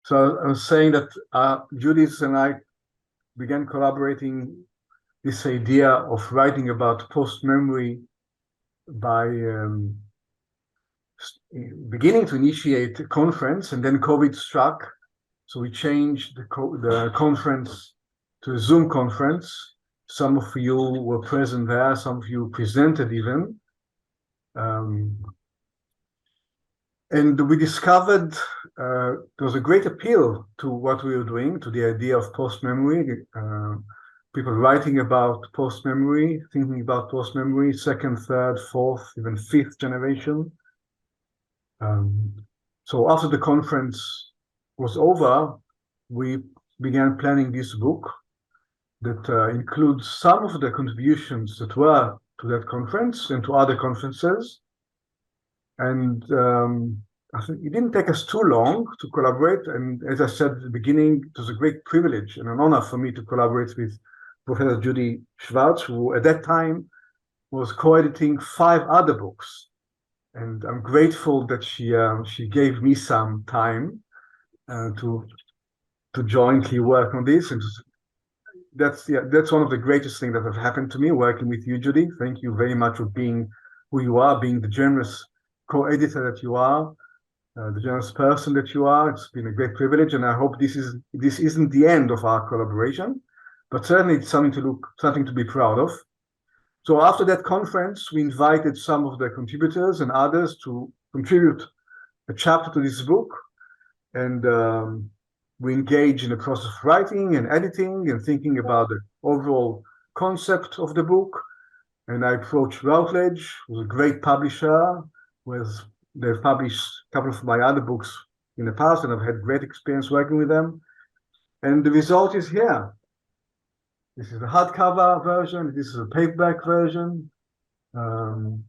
So I was saying that Judith and I began collaborating this idea of writing about post-memory by beginning to initiate a conference, and then COVID struck. So we changed the conference to a Zoom conference. Some of you were present there, some of you presented even. And we discovered there was a great appeal to what we were doing, to the idea of post-memory. People writing about post-memory, thinking about post-memory, second, third, fourth, even fifth generation. So after the conference was over, we began planning this book that includes some of the contributions that were to that conference and to other conferences. And I think it didn't take us too long to collaborate. And as I said at the beginning, it was a great privilege and an honor for me to collaborate with Professor Judy Schwartz, who at that time was co-editing 5 other books. And I'm grateful that she gave me some time to jointly work on this. And that's one of the greatest things that have happened to me, working with you, Judy. Thank you very much for being who you are, being the generous co-editor that you are, the generous person that you are. It's been a great privilege, and I hope this isn't the end of our collaboration, but certainly it's something to be proud of. So after that conference, we invited some of the contributors and others to contribute a chapter to this book, and we engaged in the process of writing and editing and thinking about the overall concept of the book. And I approached Routledge, who's a great publisher, they've published a couple of my other books in the past, and I've had great experience working with them. And the result is here. This is a hardcover version. This is a paperback version. I'm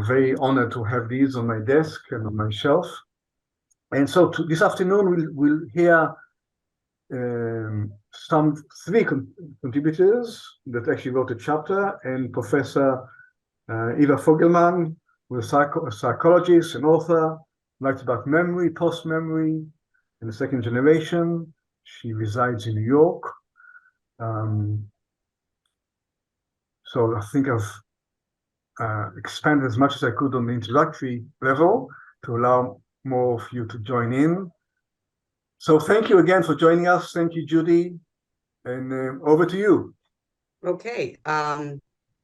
very honored to have these on my desk and on my shelf. And so this afternoon, we'll hear some 3 contributors that actually wrote a chapter, and Professor Eva Fogelman, who's a psychologist and author, writes about memory, post-memory, in the second generation. She resides in New York. So I think I've expanded as much as I could on the introductory level to allow more of you to join in. So thank you again for joining us. Thank you, Judy. And over to you. Okay. I'm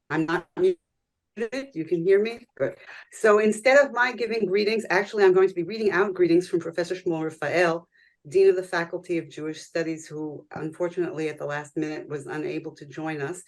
not muted. You can hear me? Good. So instead of my giving greetings, actually, I'm going to be reading out greetings from Professor Shmuel Raphael, Dean of the Faculty of Jewish Studies, who unfortunately at the last minute was unable to join us.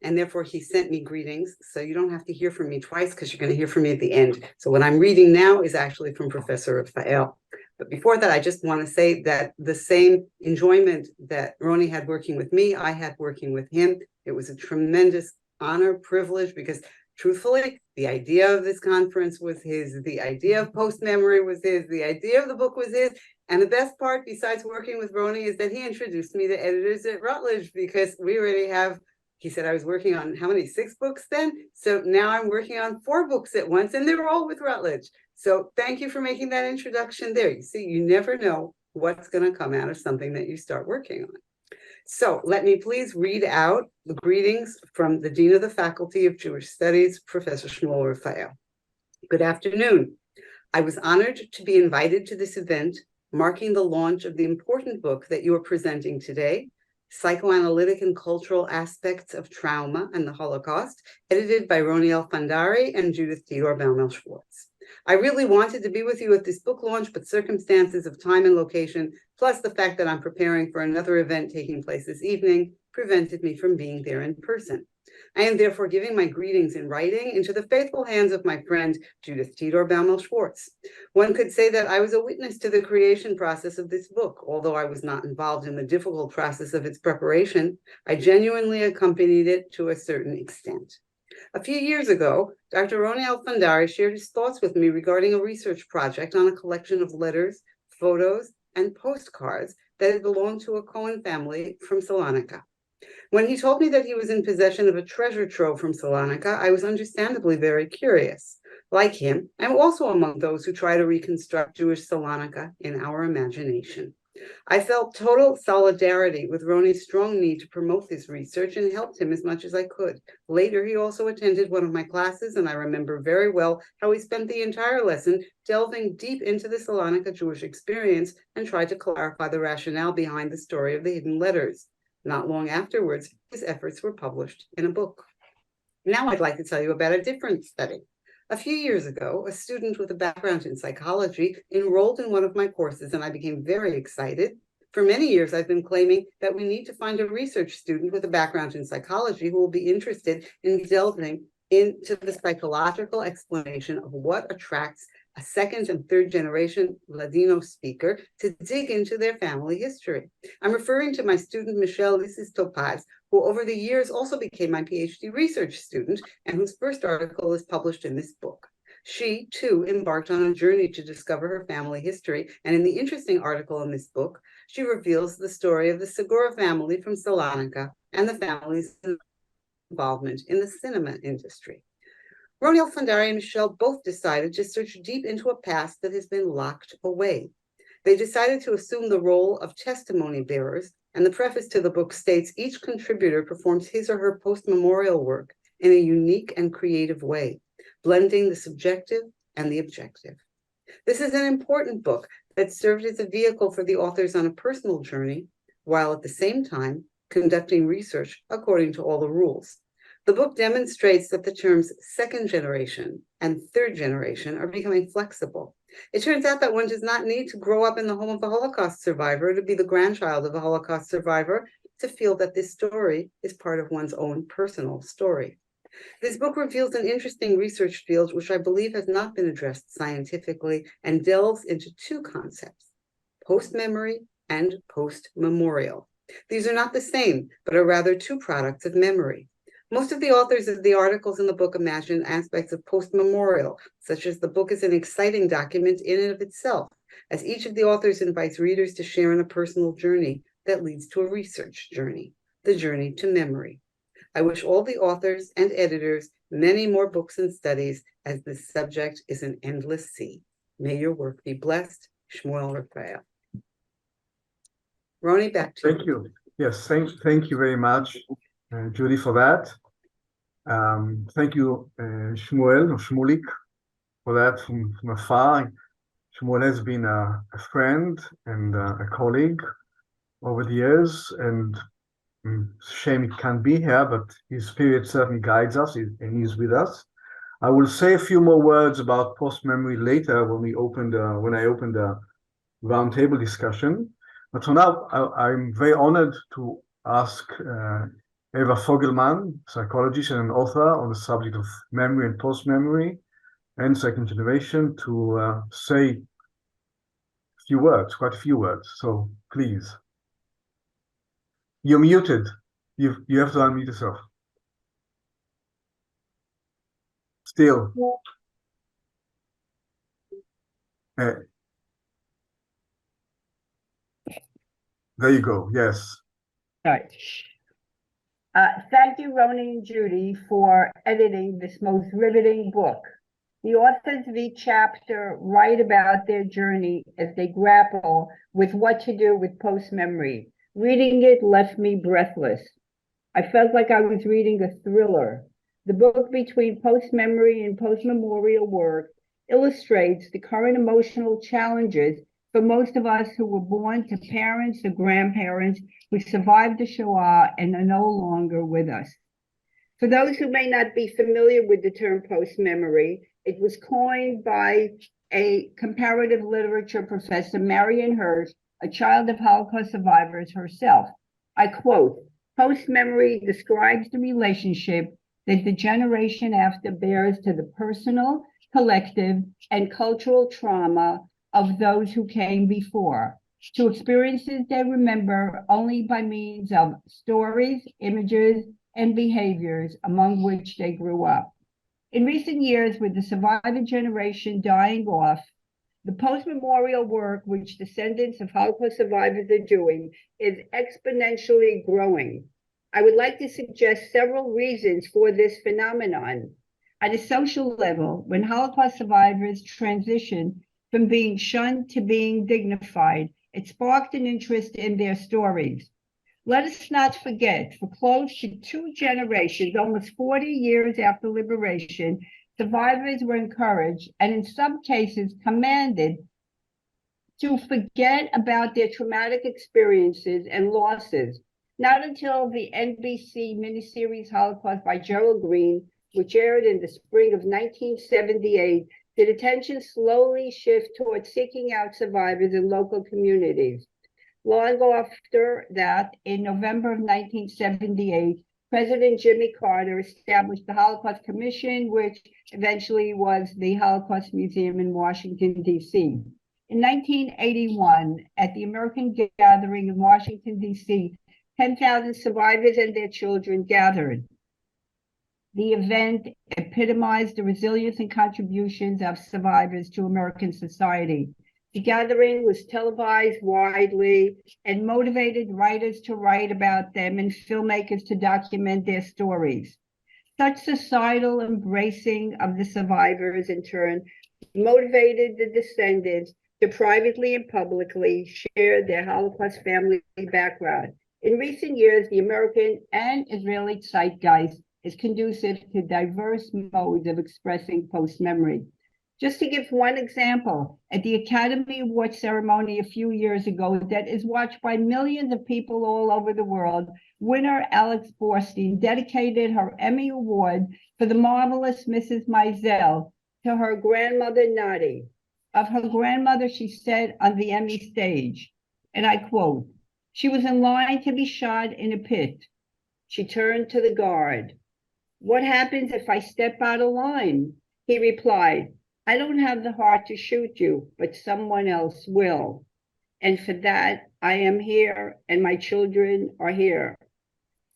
And therefore he sent me greetings. So you don't have to hear from me twice, because you're going to hear from me at the end. So what I'm reading now is actually from Professor Raphael. But before that, I just want to say that the same enjoyment that Roni had working with me, I had working with him. It was a tremendous honor, privilege, because truthfully, the idea of this conference was his, the idea of post-memory was his, the idea of the book was his. And the best part, besides working with Roni, is that he introduced me to editors at Routledge, because we already have, he said I was working on how many, 6 books then? So now I'm working on 4 books at once, and they're all with Routledge. So thank you for making that introduction there. You see, you never know what's going to come out of something that you start working on. So let me please read out the greetings from the Dean of the Faculty of Jewish Studies, Professor Shmuel Raphael. Good afternoon. I was honored to be invited to this event, marking the launch of the important book that you are presenting today, Psychoanalytic and Cultural Aspects of Trauma and the Holocaust, edited by Roni Elfandari and Judith Theodore Baumel-Schwartz. I really wanted to be with you at this book launch, but circumstances of time and location, plus the fact that I'm preparing for another event taking place this evening, prevented me from being there in person. I am therefore giving my greetings in writing into the faithful hands of my friend, Judith Theodore Baumel-Schwartz. One could say that I was a witness to the creation process of this book. Although I was not involved in the difficult process of its preparation, I genuinely accompanied it to a certain extent. A few years ago, Dr. Roni Elfandari shared his thoughts with me regarding a research project on a collection of letters, photos, and postcards that had belonged to a Cohen family from Salonika. When he told me that he was in possession of a treasure trove from Salonika, I was understandably very curious. Like him, I'm also among those who try to reconstruct Jewish Salonika in our imagination. I felt total solidarity with Roni's strong need to promote this research and helped him as much as I could. Later, he also attended one of my classes, and I remember very well how he spent the entire lesson delving deep into the Salonika Jewish experience and tried to clarify the rationale behind the story of the hidden letters. Not long afterwards, his efforts were published in a book. Now I'd like to tell you about a different study. A few years ago, a student with a background in psychology enrolled in one of my courses, and I became very excited. For many years, I've been claiming that we need to find a research student with a background in psychology who will be interested in delving into the psychological explanation of what attracts a second and third generation Ladino speaker to dig into their family history. I'm referring to my student, Michelle Lisis Topaz, who over the years also became my PhD research student and whose first article is published in this book. She, too, embarked on a journey to discover her family history, and in the interesting article in this book, she reveals the story of the Segura family from Salonika and the family's involvement in the cinema industry. Roniel Fundari and Michelle both decided to search deep into a past that has been locked away. They decided to assume the role of testimony bearers, and the preface to the book states each contributor performs his or her post-memorial work in a unique and creative way, blending the subjective and the objective. This is an important book that served as a vehicle for the authors on a personal journey, while at the same time conducting research according to all the rules. The book demonstrates that the terms second generation and third generation are becoming flexible. It turns out that one does not need to grow up in the home of a Holocaust survivor to be the grandchild of a Holocaust survivor to feel that this story is part of one's own personal story. This book reveals an interesting research field which I believe has not been addressed scientifically and delves into two concepts, post-memory and post-memorial. These are not the same, but are rather two products of memory. Most of the authors of the articles in the book imagine aspects of post-memorial, such as the book is an exciting document in and of itself, as each of the authors invites readers to share in a personal journey that leads to a research journey, the journey to memory. I wish all the authors and editors many more books and studies, as this subject is an endless sea. May your work be blessed. Shmuel Raphael. Roni, back to you. Thank you. Yes, thank you very much, Judy, for that. Thank you, Shmuel or Shmulik, for that from afar. Shmuel has been a friend and a colleague over the years, and shame it can't be here, but his spirit certainly guides us, and he's with us. I will say a few more words about post-memory later when I open the roundtable discussion. But for now, I'm very honored to ask Eva Fogelman, psychologist and an author on the subject of memory and post-memory and second generation, to say a few words, quite a few words. So please. You're muted. You have to unmute yourself. Still. There you go. Yes. All right. Thank you, Roni and Judy, for editing this most riveting book. The authors of each chapter write about their journey as they grapple with what to do with post-memory. Reading it left me breathless. I felt like I was reading a thriller. The book between post-memory and post-memorial work illustrates the current emotional challenges for most of us who were born to parents or grandparents who survived the Shoah and are no longer with us. For those who may not be familiar with the term post-memory, it was coined by a comparative literature professor, Marion Hirsch, a child of Holocaust survivors herself. I quote, "Post-memory describes the relationship that the generation after bears to the personal, collective, and cultural trauma of those who came before, to experiences they remember only by means of stories, images, and behaviors among which they grew up. In recent years, with the survivor generation dying off, the post-memorial work which descendants of Holocaust survivors are doing is exponentially growing. I would like to suggest several reasons for this phenomenon. On a social level, when Holocaust survivors transitioned from being shunned to being dignified, it sparked an interest in their stories. Let us not forget, for close to 2 generations, almost 40 years after liberation, survivors were encouraged and in some cases commanded to forget about their traumatic experiences and losses. Not until the NBC miniseries Holocaust by Gerald Green, which aired in the spring of 1978, did attention slowly shift towards seeking out survivors in local communities. Long after that, in November of 1978, President Jimmy Carter established the Holocaust Commission, which eventually was the Holocaust Museum in Washington, D.C. In 1981, at the American Gathering in Washington, D.C., 10,000 survivors and their children gathered. The event epitomized the resilience and contributions of survivors to American society. The gathering was televised widely and motivated writers to write about them and filmmakers to document their stories. Such societal embracing of the survivors, in turn, motivated the descendants to privately and publicly share their Holocaust family background. In recent years, the American and Israeli zeitgeist is conducive to diverse modes of expressing post-memory. Just to give one example, at the Academy Award ceremony a few years ago that is watched by millions of people all over the world, winner Alex Borstein dedicated her Emmy Award for The Marvelous Mrs. Maisel to her grandmother Nadi. Of her grandmother, she said on the Emmy stage, and I quote, "She was in line to be shot in a pit. She turned to the guard. 'What happens if I step out of line?' He replied, 'I don't have the heart to shoot you, but someone else will. And for that, I am here and my children are here.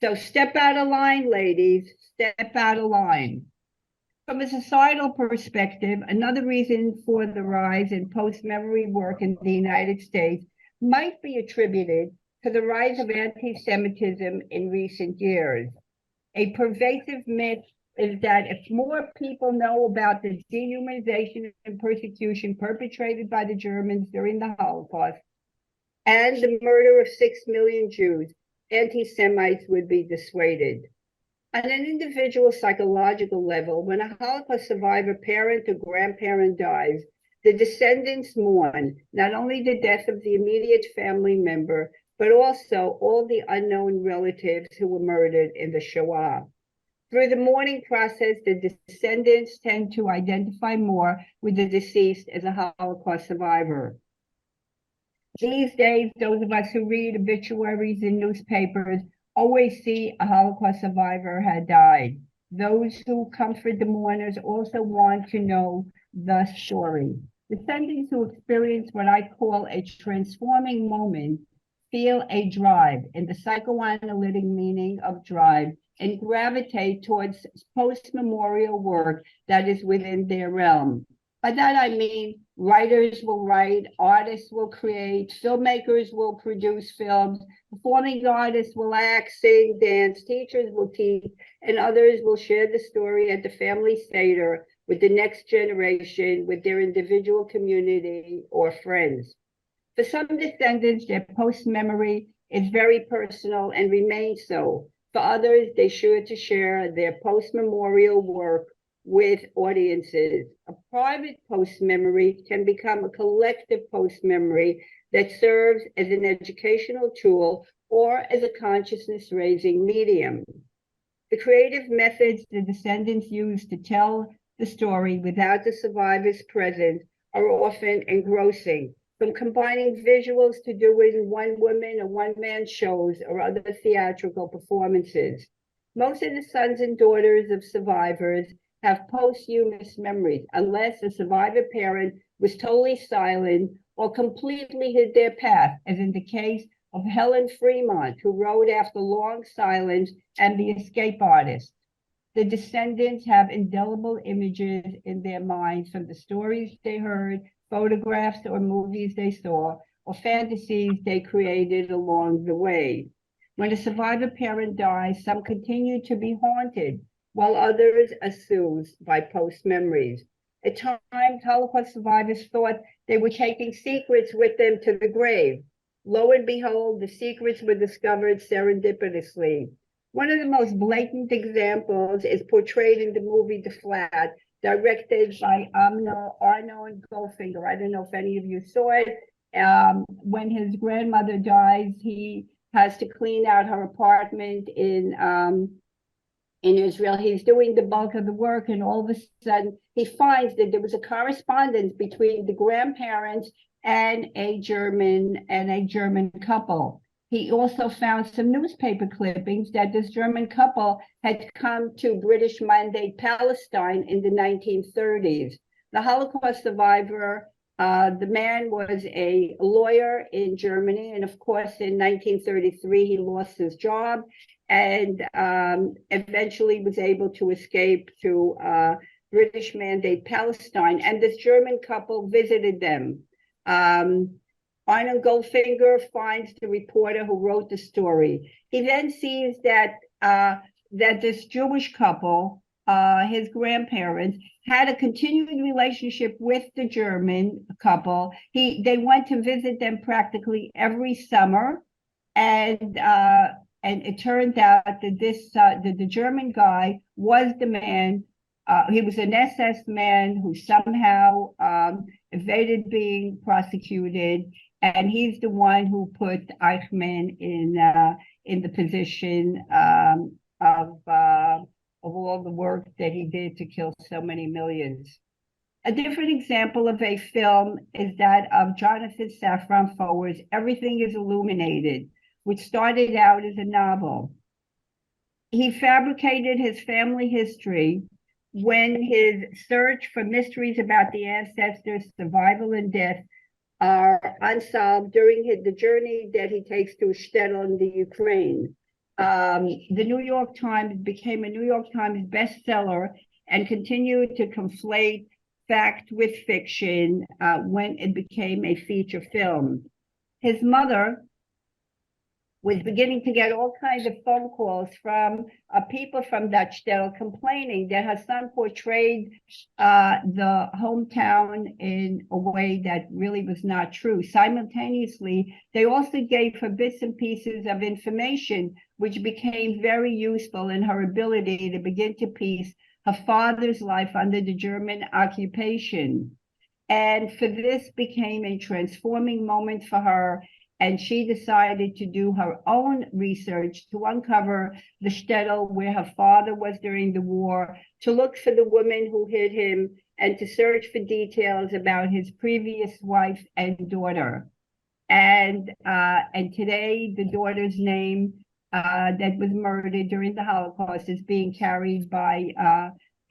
So step out of line, ladies, step out of line.'" From a societal perspective, another reason for the rise in post-memory work in the United States might be attributed to the rise of anti-Semitism in recent years. A pervasive myth is that if more people know about the dehumanization and persecution perpetrated by the Germans during the Holocaust and the murder of 6 million Jews, anti-Semites would be dissuaded. On an individual psychological level, when a Holocaust survivor, parent, or grandparent dies, the descendants mourn not only the death of the immediate family member, but also all the unknown relatives who were murdered in the Shoah. Through the mourning process, the descendants tend to identify more with the deceased as a Holocaust survivor. These days, those of us who read obituaries in newspapers always see a Holocaust survivor had died. Those who comfort the mourners also want to know the story. Descendants who experience what I call a transforming moment feel a drive, in the psychoanalytic meaning of drive, and gravitate towards post-memorial work that is within their realm. By that I mean writers will write, artists will create, filmmakers will produce films, performing artists will act, sing, dance, teachers will teach, and others will share the story at the family Seder with the next generation, with their individual community or friends. For some descendants, their post-memory is very personal and remains so. For others, they sure to share their post-memorial work with audiences. A private post-memory can become a collective post-memory that serves as an educational tool or as a consciousness-raising medium. The creative methods the descendants use to tell the story without the survivors present are often engrossing, from combining visuals to doing one-woman or one-man shows or other theatrical performances. Most of the sons and daughters of survivors have posthumous memories, unless a survivor parent was totally silent or completely hid their past, as in the case of Helen Fremont, who wrote after long silence, and The Escape Artist. The descendants have indelible images in their minds from the stories they heard, photographs or movies they saw, or fantasies they created along the way. When a survivor parent dies, some continue to be haunted while others assumed by post-memories. At times, Holocaust survivors thought they were taking secrets with them to the grave. Lo and behold, the secrets were discovered serendipitously. One of the most blatant examples is portrayed in the movie The Flat, directed by Arno Goldfinger. I don't know if any of you saw it. When his grandmother dies, he has to clean out her apartment in Israel. He's doing the bulk of the work, and all of a sudden he finds that there was a correspondence between the grandparents and a German couple. He also found some newspaper clippings that this German couple had come to British Mandate Palestine in the 1930s. The Holocaust survivor, the man was a lawyer in Germany, and of course in 1933 he lost his job and eventually was able to escape to British Mandate Palestine, and this German couple visited them. Arnold Goldfinger finds the reporter who wrote the story. He then sees that this Jewish couple, his grandparents, had a continuing relationship with the German couple. They went to visit them practically every summer, and it turned out that the German guy was the man. He was an SS man who somehow evaded being prosecuted, and he's the one who put Eichmann in the position of all the work that he did to kill so many millions. A different example of a film is that of Jonathan Safran Foer's Everything is Illuminated, which started out as a novel. He fabricated his family history when his search for mysteries about the ancestors' survival and death are unsolved during the journey that he takes to shtetl in the Ukraine. The New York Times became a New York Times bestseller and continued to conflate fact with fiction when it became a feature film. His mother was beginning to get all kinds of phone calls from people from that shtetl complaining that her son portrayed the hometown in a way that really was not true. Simultaneously, they also gave her bits and pieces of information which became very useful in her ability to begin to piece her father's life under the German occupation. And for this became a transforming moment for her, and she decided to do her own research to uncover the shtetl where her father was during the war, to look for the woman who hid him, and to search for details about his previous wife and daughter. And today, the daughter's name that was murdered during the Holocaust is being carried by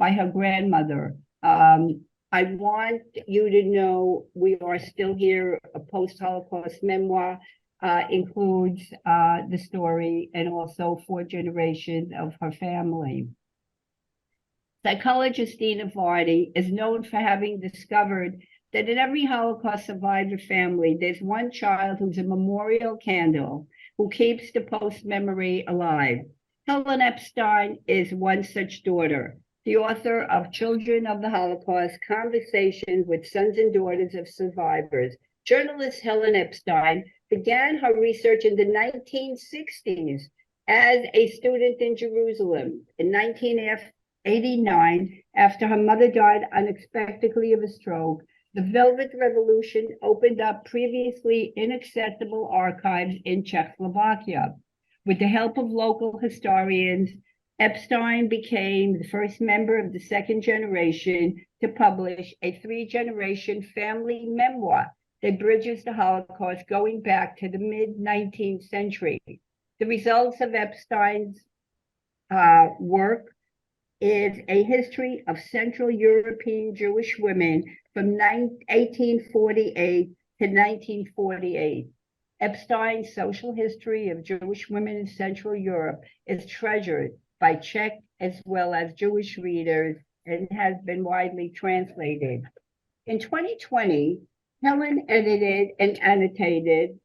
her grandmother. I want you to know we are still here. A post-Holocaust memoir includes the story and also 4 generations of her family. Psychologist Dina Vardy is known for having discovered that in every Holocaust survivor family, there's one child who's a memorial candle who keeps the post-memory alive. Helen Epstein is one such daughter. The author of Children of the Holocaust, Conversations with Sons and Daughters of Survivors. Journalist Helen Epstein began her research in the 1960s as a student in Jerusalem. In 1989, after her mother died unexpectedly of a stroke, the Velvet Revolution opened up previously inaccessible archives in Czechoslovakia. With the help of local historians, Epstein became the first member of the second generation to publish a 3-generation family memoir that bridges the Holocaust going back to the mid-19th century. The results of Epstein's work is a history of Central European Jewish women from 1848 to 1948. Epstein's social history of Jewish women in Central Europe is treasured by Czech as well as Jewish readers and has been widely translated. In 2020, Helen edited and annotated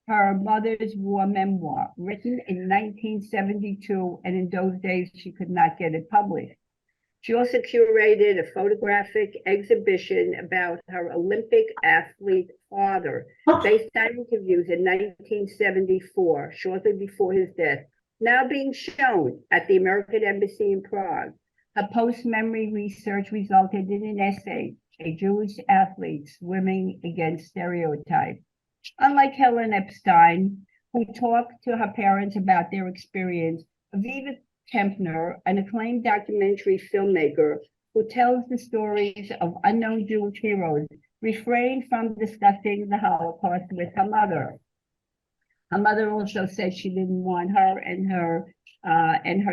her mother's war memoir, written in 1972, and in those days she could not get it published. She also curated a photographic exhibition about her Olympic athlete father, based on interviews in 1974, shortly before his death, now being shown at the American Embassy in Prague. Her post-memory research resulted in an essay, A Jewish Athlete Swimming Against Stereotype. Unlike Helen Epstein, who talked to her parents about their experience, Aviva Tempner, an acclaimed documentary filmmaker who tells the stories of unknown Jewish heroes, refrained from discussing the Holocaust with her mother. Her mother also said she didn't want her and her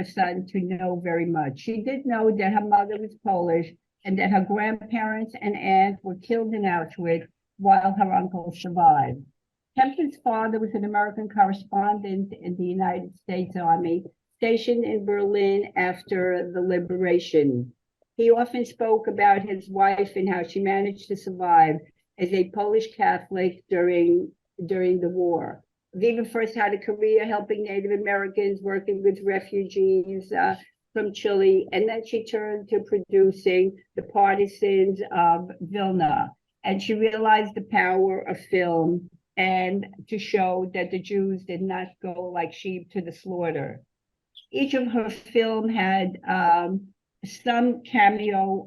son to know very much. She did know that her mother was Polish and that her grandparents and aunt were killed in Auschwitz while her uncle survived. Tempner's father was an American correspondent in the United States Army, stationed in Berlin after the liberation. He often spoke about his wife and how she managed to survive as a Polish Catholic during the war. Aviva first had a career helping Native Americans, working with refugees from Chile, and then she turned to producing The Partisans of Vilna. And she realized the power of film and to show that the Jews did not go like sheep to the slaughter. Each of her film had some cameo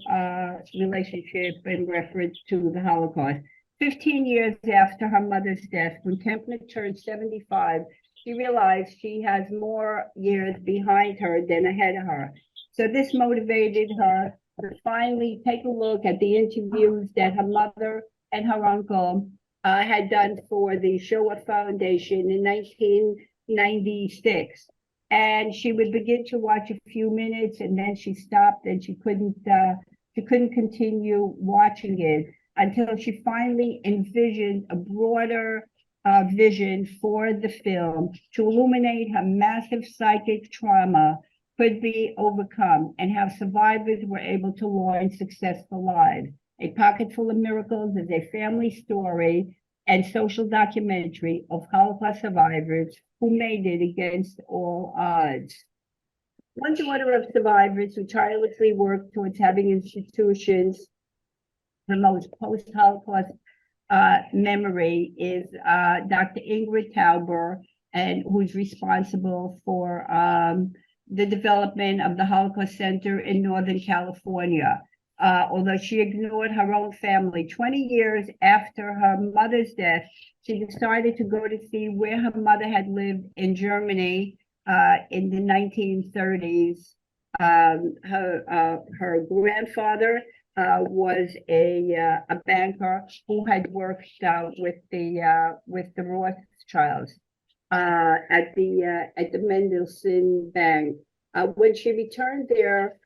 relationship in reference to the Holocaust. 15 years after her mother's death, when Tempner turned 75, she realized she has more years behind her than ahead of her. So this motivated her to finally take a look at the interviews that her mother and her uncle had done for the Shoah Foundation in 1996. And she would begin to watch a few minutes, and then she stopped, and she couldn't continue watching it until she finally envisioned a broader vision for the film to illuminate how massive psychic trauma could be overcome and how survivors were able to launch successful lives. A Pocket Full of Miracles is a family story and social documentary of Holocaust survivors who made it against all odds. One daughter of survivors who tirelessly worked towards having institutions promote post-Holocaust memory is Dr. Ingrid Tauber, and who's responsible for the development of the Holocaust Center in Northern California. Although she ignored her own family, 20 years after her mother's death, she decided to go to see where her mother had lived in Germany in the 1930s. Her grandfather was a banker who had worked with the Rothschilds at the Mendelssohn Bank. When she returned there,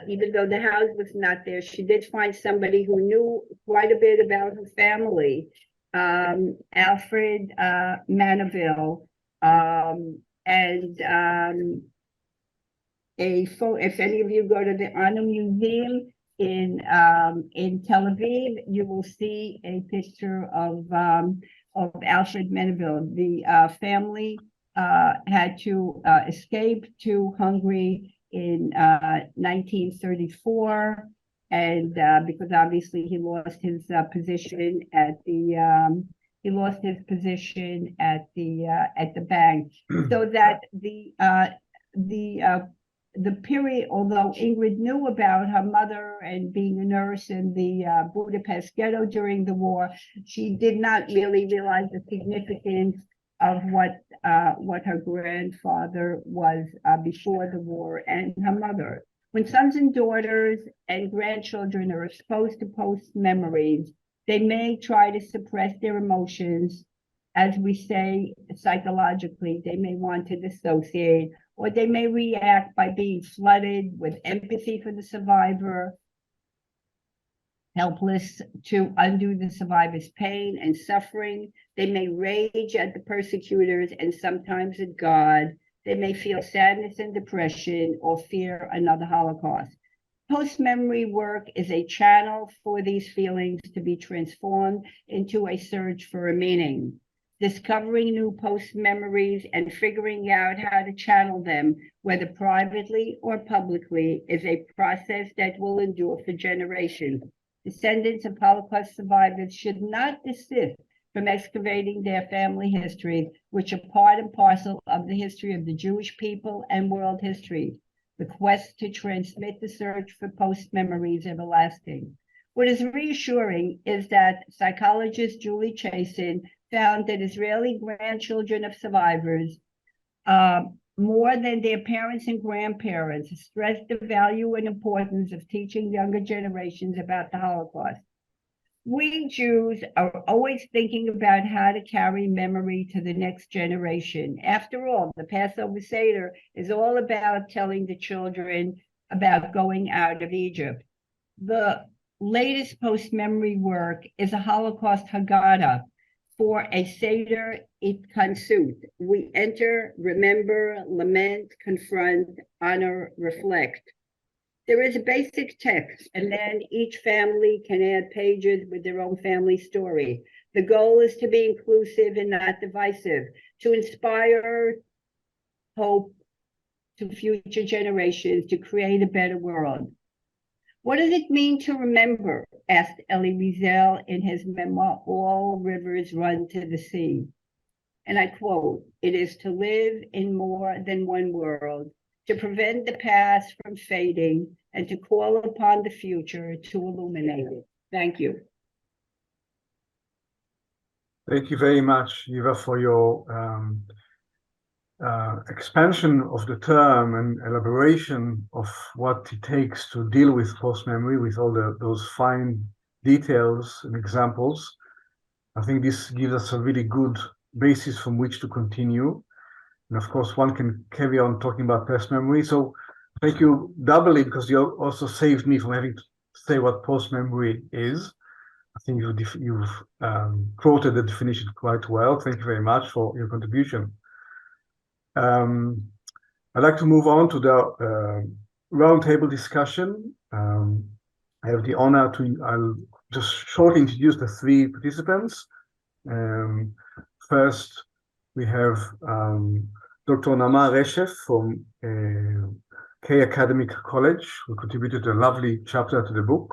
even though the house was not there, she did find somebody who knew quite a bit about her family, Alfred Manaville, if any of you go to the Honor Museum in Tel Aviv, you will see a picture of Alfred Manaville. The family had to escape to Hungary in 1934, and because obviously he lost his position at the bank, so that the period, although Ingrid knew about her mother and being a nurse in the Budapest ghetto during the war, she did not really realize the significance of what her grandfather was before the war and her mother. When sons and daughters and grandchildren are exposed to post-memories, they may try to suppress their emotions. As we say psychologically, they may want to dissociate, or they may react by being flooded with empathy for the survivor, helpless to undo the survivor's pain and suffering. They may rage at the persecutors and sometimes at God. They may feel sadness and depression or fear another Holocaust. Post-memory work is a channel for these feelings to be transformed into a search for a meaning. discovering new post-memories and figuring out how to channel them, whether privately or publicly, is a process that will endure for generations. Descendants of Holocaust survivors should not desist from excavating their family histories, which are part and parcel of the history of the Jewish people and world history. The quest to transmit the search for post-memory is everlasting. What is reassuring is that psychologist Julie Chasin found that Israeli grandchildren of survivors, more than their parents and grandparents, stressed the value and importance of teaching younger generations about the Holocaust. We Jews are always thinking about how to carry memory to the next generation. After all, the Passover Seder is all about telling the children about going out of Egypt. The latest post-memory work is a Holocaust Haggadah for a Seder Itkansut. We enter, remember, lament, confront, honor, reflect. There is a basic text, and then each family can add pages with their own family story. The goal is to be inclusive and not divisive, to inspire hope to future generations to create a better world. What does it mean to remember? Asked Elie Wiesel in his memoir, All Rivers Run to the Sea. And I quote, "It is to live in more than one world, to prevent the past from fading, and to call upon the future to illuminate it." Thank you. Thank you very much, Eva, for your expansion of the term and elaboration of what it takes to deal with post-memory with all those fine details and examples. I think this gives us a really good basis from which to continue. And of course, one can carry on talking about post-memory. So thank you doubly, because you also saved me from having to say what post-memory is. I think you've quoted the definition quite well. Thank you very much for your contribution. I'd like to move on to the roundtable discussion. I have the honor I'll just shortly introduce the three participants. First, we have Dr. Naama Reshef from K Academic College, who contributed a lovely chapter to the book.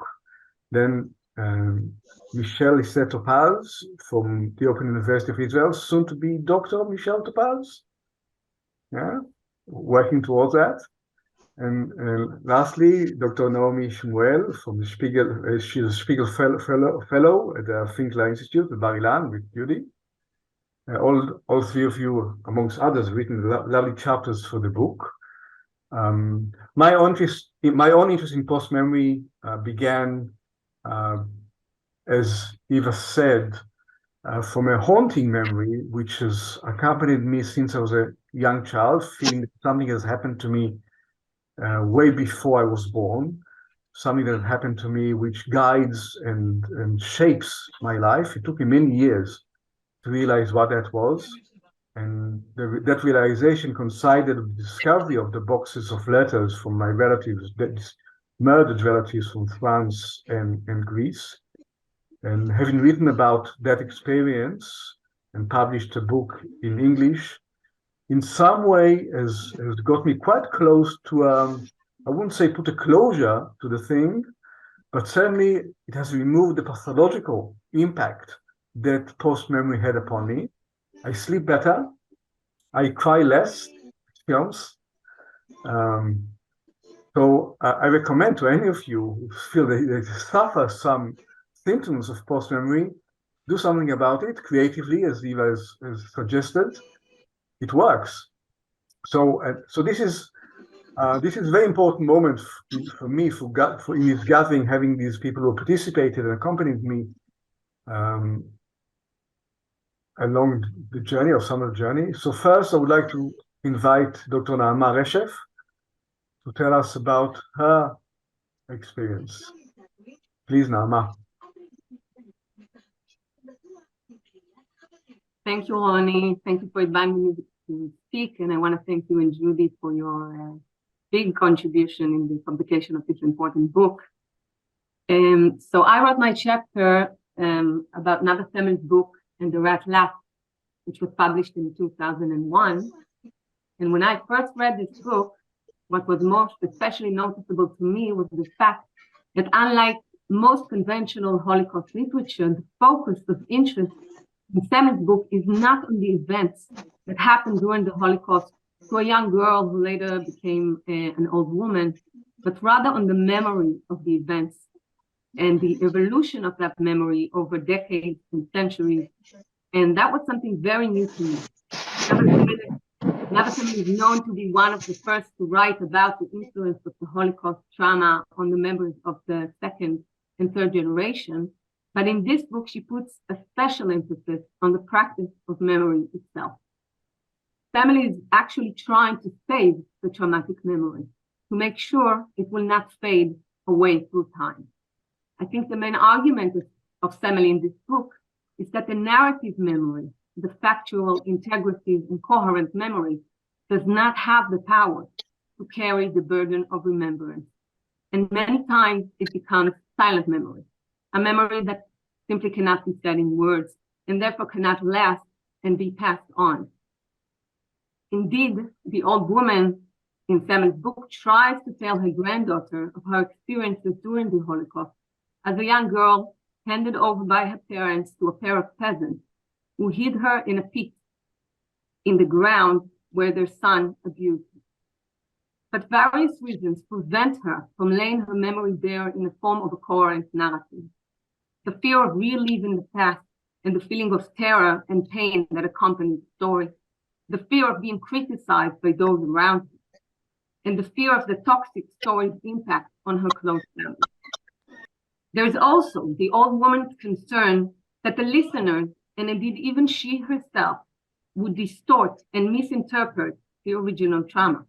Then Michelle Lisset Topaz from the Open University of Israel, soon to be Dr. Michelle Topaz. Yeah, working towards that. And lastly, Dr. Naomi Shmuel from the Spiegel, she's a Spiegel fellow at the Finkler Institute at Bar Ilan with Judy. All three of you, amongst others, have written lovely chapters for the book. My own interest in post-memory began, as Eva said, from a haunting memory, which has accompanied me since I was a young child, feeling that something has happened to me way before I was born, something that happened to me which guides and shapes my life. It took me many years to realize what that was. And that realization coincided with the discovery of the boxes of letters from my relatives, murdered relatives from France and Greece. And having written about that experience and published a book in English, in some way has got me quite close to, I wouldn't say put a closure to the thing, but certainly it has removed the pathological impact that post-memory had upon me. I sleep better, I cry less, films. So I recommend to any of you who feel that they suffer some symptoms of post-memory, do something about it creatively, as Eva has suggested. It works. So this is a very important moment for me in this gathering, having these people who participated and accompanied me along the journey of summer journey. So first, I would like to invite Dr. Naama Reshef to tell us about her experience. Please, Naama. Thank you, Ronnie. Thank you for inviting me to speak, and I want to thank you and Judy for your big contribution in the publication of this important book. So I wrote my chapter about Nava Temel's book, And the Rat Laughed, which was published in 2001. And when I first read this book, what was most especially noticeable to me was the fact that unlike most conventional Holocaust literature, the focus of interest in Semel's book is not on the events that happened during the Holocaust to a young girl who later became an old woman, but rather on the memory of the events and the evolution of that memory over decades and centuries. And that was something very new to me. Semel is known to be one of the first to write about the influence of the Holocaust trauma on the members of the second and third generation. But in this book, she puts a special emphasis on the practice of memory itself. Semel is actually trying to save the traumatic memory, to make sure it will not fade away through time. I think the main argument of Semel in this book is that the narrative memory, the factual integrity and coherent memory, does not have the power to carry the burden of remembrance. And many times it becomes silent memory, a memory that simply cannot be said in words and therefore cannot last and be passed on. Indeed, the old woman in Semel's book tries to tell her granddaughter of her experiences during the Holocaust as a young girl handed over by her parents to a pair of peasants who hid her in a pit in the ground where their son abused her. But various reasons prevent her from laying her memory bare in the form of a coherent narrative. The fear of reliving the past and the feeling of terror and pain that accompany the story, the fear of being criticized by those around her, and the fear of the toxic story's impact on her close family. There is also the old woman's concern that the listeners, and indeed even she herself, would distort and misinterpret the original trauma.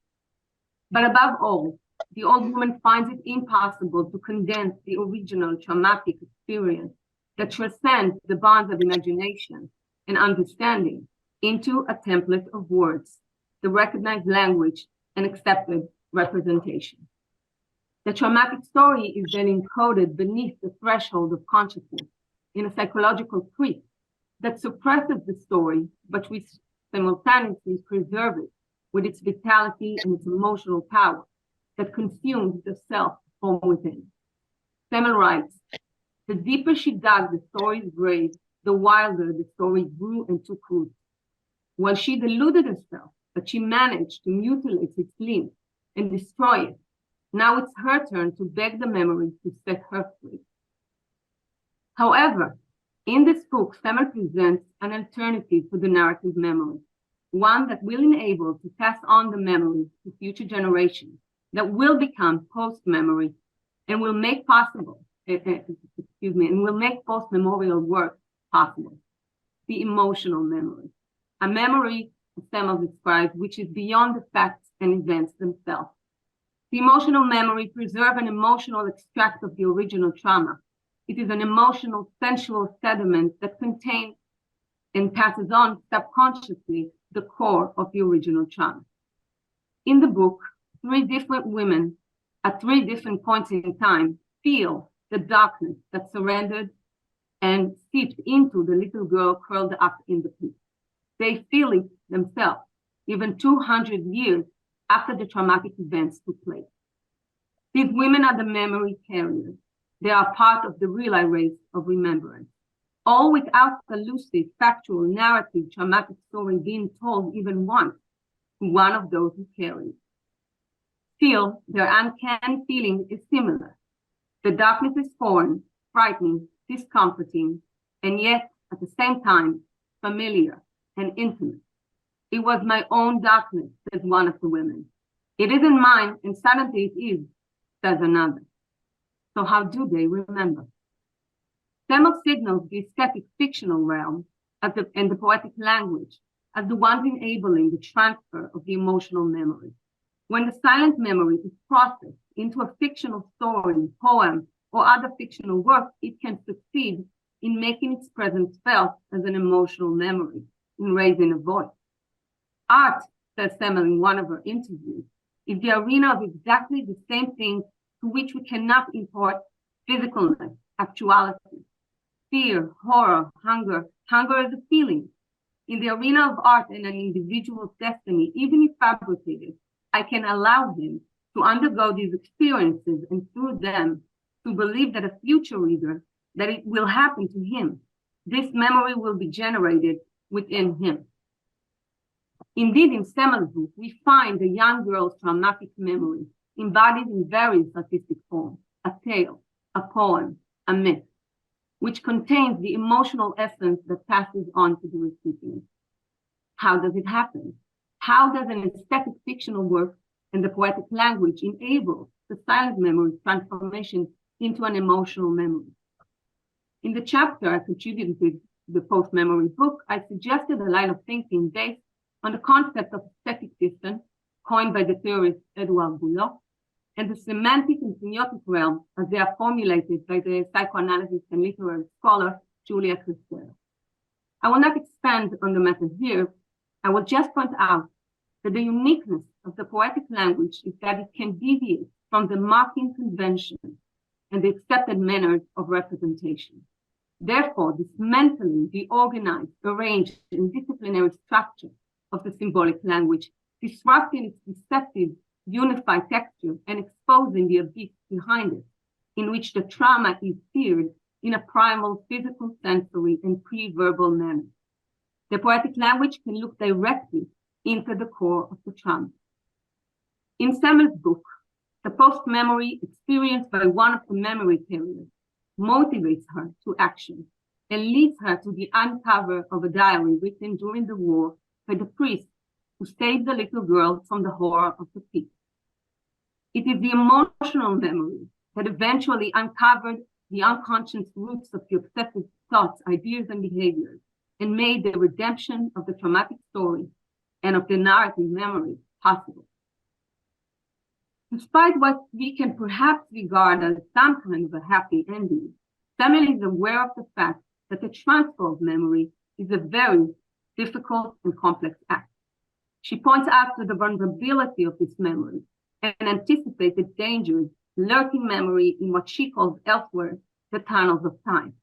But above all, the old woman finds it impossible to condense the original traumatic experience that transcends the bonds of imagination and understanding into a template of words, the recognized language and accepted representation. The traumatic story is then encoded beneath the threshold of consciousness in a psychological script that suppresses the story, but we simultaneously preserve it with its vitality and its emotional power that consumes the self from within. Semel writes, the deeper she dug the story's grave, the wilder the story grew and took root. While she deluded herself that she managed to mutilate its limbs and destroy it, now it's her turn to beg the memory to set her free. However, in this book, Semel presents an alternative to the narrative memory, one that will enable to pass on the memory to future generations, that will become post-memory and will make possible, and will make post-memorial work possible. The emotional memory, a memory, as Semel describes, which is beyond the facts and events themselves. The emotional memory preserves an emotional extract of the original trauma. It is an emotional, sensual sediment that contains and passes on subconsciously the core of the original trauma. In the book, 3 different women at 3 different points in time feel the darkness that surrendered and seeped into the little girl curled up in the pit. They feel it themselves, even 200 years after the traumatic events took place. These women are the memory carriers. They are part of the relay race of remembrance, all without the lucid, factual, narrative, traumatic story being told even once to one of those who carry it. Still, their uncanny feeling is similar. The darkness is foreign, frightening, discomforting, and yet, at the same time, familiar and intimate. It was my own darkness, says one of the women. It isn't mine, and suddenly it is, says another. So how do they remember? Semel signals the aesthetic fictional realm and the poetic language as the ones enabling the transfer of the emotional memory. When the silent memory is processed into a fictional story, poem, or other fictional work, it can succeed in making its presence felt as an emotional memory, in raising a voice. Art, says Semel in one of her interviews, is the arena of exactly the same things to which we cannot import physicalness, actuality, fear, horror, hunger. Hunger is a feeling. In the arena of art and an individual's destiny, even if fabricated, I can allow him to undergo these experiences and through them to believe that a future reader, that it will happen to him. This memory will be generated within him. Indeed, in Semmel's book, we find the young girl's traumatic memory embodied in various artistic forms, a tale, a poem, a myth, which contains the emotional essence that passes on to the recipient. How does it happen? How does an aesthetic fictional work and the poetic language enable the silent memory transformation into an emotional memory? In the chapter I contributed to the Postmemory book, I suggested a line of thinking based on the concept of aesthetic distance, coined by the theorist Edouard Boulogne, and the semantic and semiotic realm as they are formulated by the psychoanalyst and literary scholar Julia Kristeva. I will not expand on the matter here. I will just point out that the uniqueness of the poetic language is that it can deviate from the marking conventions and the accepted manners of representation. Therefore, dismantling the organized, arranged, and disciplinary structure of the symbolic language, disrupting its deceptive, unified texture, and exposing the abyss behind it, in which the trauma is feared in a primal, physical, sensory, and pre-verbal manner. The poetic language can look directly into the core of the trauma. In Semmel's book, the post-memory experienced by one of the memory carriers motivates her to action and leads her to the uncover of a diary written during the war by the priest who saved the little girl from the horror of the pit. It is the emotional memory that eventually uncovered the unconscious roots of the obsessive thoughts, ideas, and behaviors, and made the redemption of the traumatic story and of the narrative memory possible. Despite what we can perhaps regard as some kind of a happy ending, Semmel is aware of the fact that the transfer of memory is a very difficult and complex act. She points out to the vulnerability of this memory and anticipated dangers lurking memory in what she calls elsewhere the tunnels of time,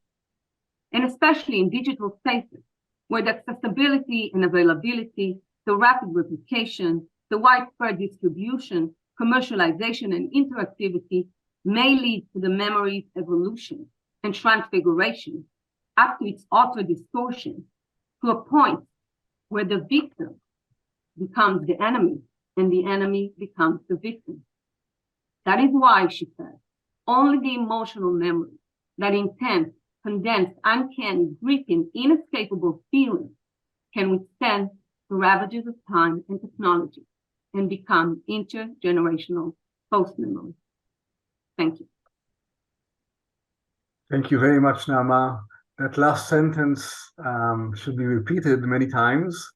and especially in digital spaces where the accessibility and availability, the rapid replication, the widespread distribution, commercialization, and interactivity may lead to the memory's evolution and transfiguration up to its utter distortion, to a point where the victim becomes the enemy and the enemy becomes the victim. That is why, she says, only the emotional memory, that intense, condensed, uncanny, gripping, inescapable feeling can withstand the ravages of time and technology and become intergenerational post-memory. Thank you. Thank you very much, Naama. That last sentence should be repeated many times.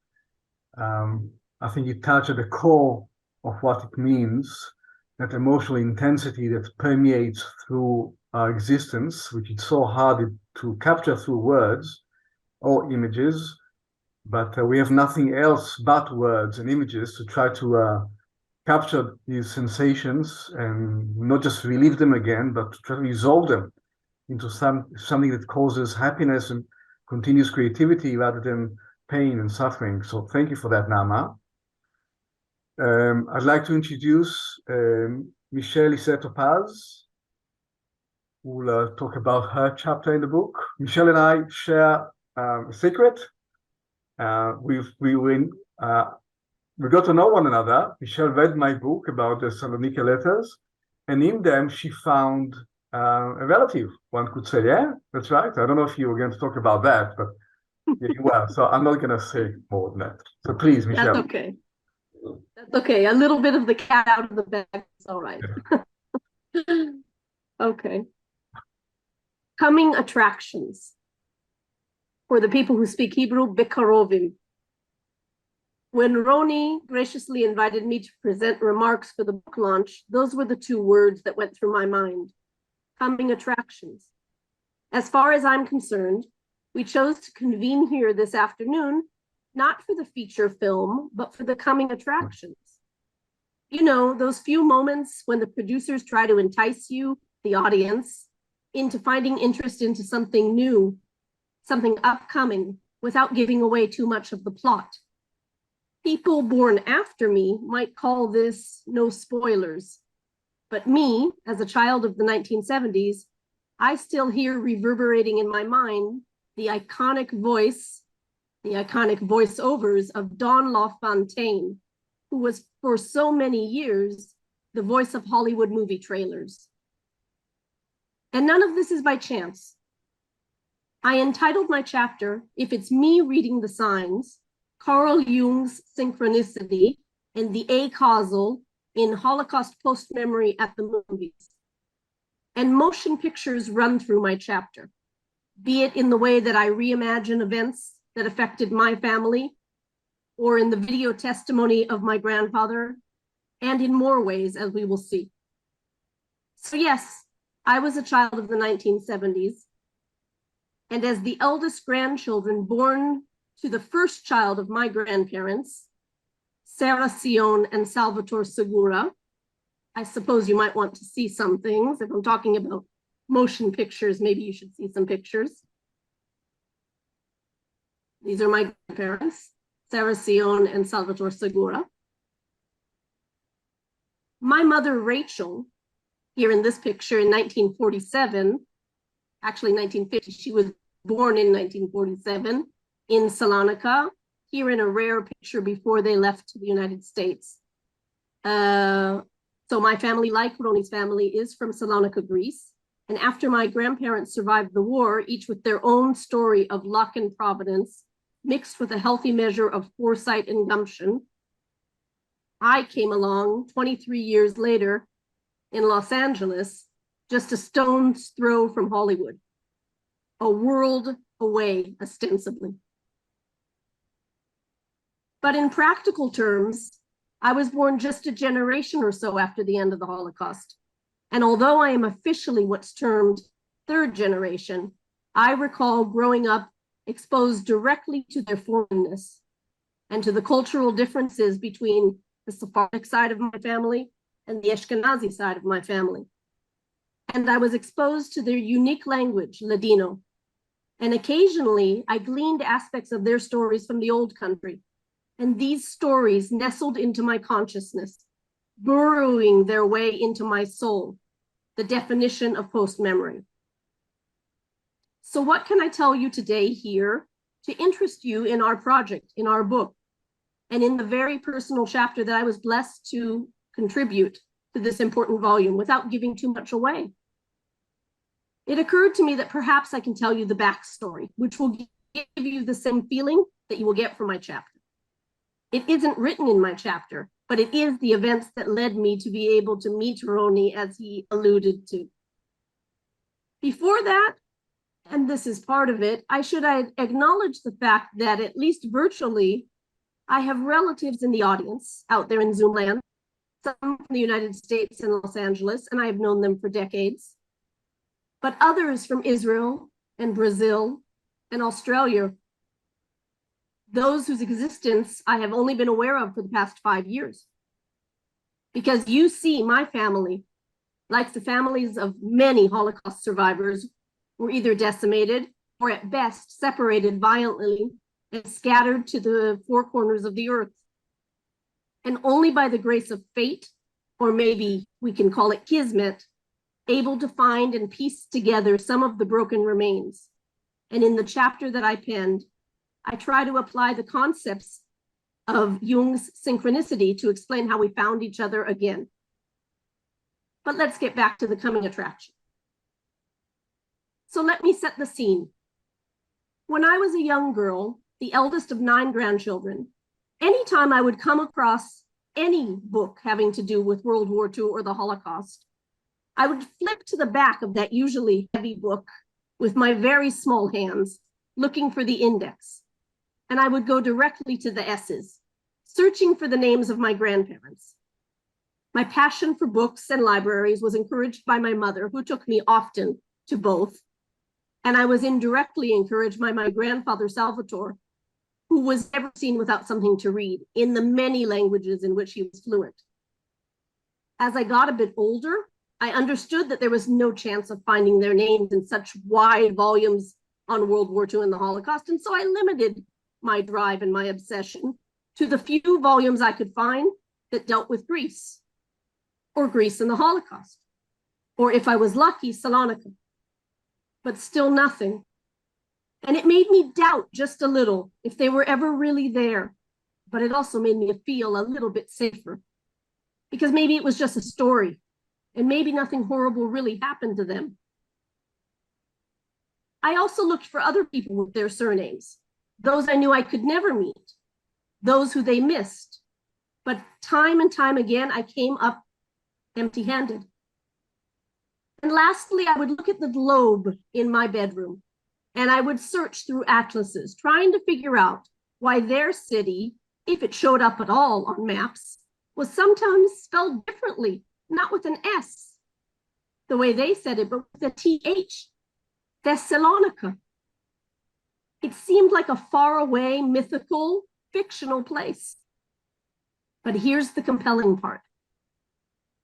I think you touch at the core of what it means, that emotional intensity that permeates through our existence, which is so hard to capture through words or images, but we have nothing else but words and images to try to capture these sensations and not just relive them again, but to try to resolve them into something that causes happiness and continuous creativity rather than pain and suffering. So thank you for that, Naama. I'd like to introduce Michelle Issette-Topaz, who will talk about her chapter in the book. Michelle and I share a secret. We got to know one another. Michelle read my book about the Saloniki letters, and in them she found a relative, one could say. Yeah, that's right. I don't know if you were going to talk about that, but yeah, you were. So I'm not going to say more than that. So please, Michelle. That's okay. That's okay. A little bit of the cat out of the bag is all right. Okay. Coming attractions. For the people who speak Hebrew, Bekarovim. When Roni graciously invited me to present remarks for the book launch, those were the two words that went through my mind. Coming attractions. As far as I'm concerned, we chose to convene here this afternoon, not for the feature film, but for the coming attractions. You know, those few moments when the producers try to entice you, the audience, into finding interest into something new, something upcoming, without giving away too much of the plot. People born after me might call this no spoilers, but me, as a child of the 1970s, I still hear reverberating in my mind the iconic voiceovers of Don LaFontaine, who was for so many years the voice of Hollywood movie trailers. And none of this is by chance. I entitled my chapter, If It's Me Reading the Signs, Carl Jung's Synchronicity and the A-Causal in Holocaust Postmemory at the Movies. And motion pictures run through my chapter, be it in the way that I reimagine events that affected my family, or in the video testimony of my grandfather, and in more ways, as we will see. So yes, I was a child of the 1970s, and as the eldest grandchildren born to the first child of my grandparents, Sarah Sion and Salvatore Segura, I suppose you might want to see some things. If I'm talking about motion pictures, maybe you should see some pictures. These are my grandparents, Sarah Sion and Salvatore Segura. My mother, Rachel, here in this picture in 1947, actually 1950, she was born in 1947 in Salonika, here in a rare picture before they left to the United States. So my family, like Roni's family, is from Salonika, Greece. And after my grandparents survived the war, each with their own story of luck and providence, mixed with a healthy measure of foresight and gumption, I came along 23 years later in Los Angeles, just a stone's throw from Hollywood, a world away, ostensibly. But in practical terms, I was born just a generation or so after the end of the Holocaust. And although I am officially what's termed third generation, I recall growing up exposed directly to their foreignness and to the cultural differences between the Sephardic side of my family and the Ashkenazi side of my family. And I was exposed to their unique language, Ladino. And occasionally I gleaned aspects of their stories from the old country. And these stories nestled into my consciousness, burrowing their way into my soul, the definition of post-memory. So what can I tell you today here to interest you in our project, in our book, and in the very personal chapter that I was blessed to contribute to this important volume without giving too much away? It occurred to me that perhaps I can tell you the backstory, which will give you the same feeling that you will get from my chapter. It isn't written in my chapter, but it is the events that led me to be able to meet Roni, as he alluded to. Before that, and this is part of it, I should acknowledge the fact that at least virtually, I have relatives in the audience out there in Zoom land, some from the United States and Los Angeles, and I have known them for decades, but others from Israel and Brazil and Australia, those whose existence I have only been aware of for the past 5 years. Because you see, my family, like the families of many Holocaust survivors, were either decimated or at best separated violently and scattered to the four corners of the earth. And only by the grace of fate, or maybe we can call it kismet, able to find and piece together some of the broken remains. And in the chapter that I penned, I try to apply the concepts of Jung's synchronicity to explain how we found each other again. But let's get back to the coming attraction. So let me set the scene. When I was a young girl, the eldest of 9 grandchildren, anytime I would come across any book having to do with World War II or the Holocaust, I would flip to the back of that usually heavy book with my very small hands, looking for the index. And I would go directly to the S's, searching for the names of my grandparents. My passion for books and libraries was encouraged by my mother, who took me often to both. And I was indirectly encouraged by my grandfather, Salvatore, who was never seen without something to read in the many languages in which he was fluent. As I got a bit older, I understood that there was no chance of finding their names in such wide volumes on World War II and the Holocaust, and so I limited my drive and my obsession to the few volumes I could find that dealt with Greece, or Greece and the Holocaust, or if I was lucky, Salonika, but still nothing. And it made me doubt just a little if they were ever really there, but it also made me feel a little bit safer, because maybe it was just a story, and maybe nothing horrible really happened to them. I also looked for other people with their surnames, those I knew I could never meet, those who they missed. But time and time again, I came up empty-handed. And lastly, I would look at the globe in my bedroom, and I would search through atlases, trying to figure out why their city, if it showed up at all on maps, was sometimes spelled differently, not with an S, the way they said it, but with a TH, Thessalonica. It seemed like a faraway, mythical, fictional place. But here's the compelling part.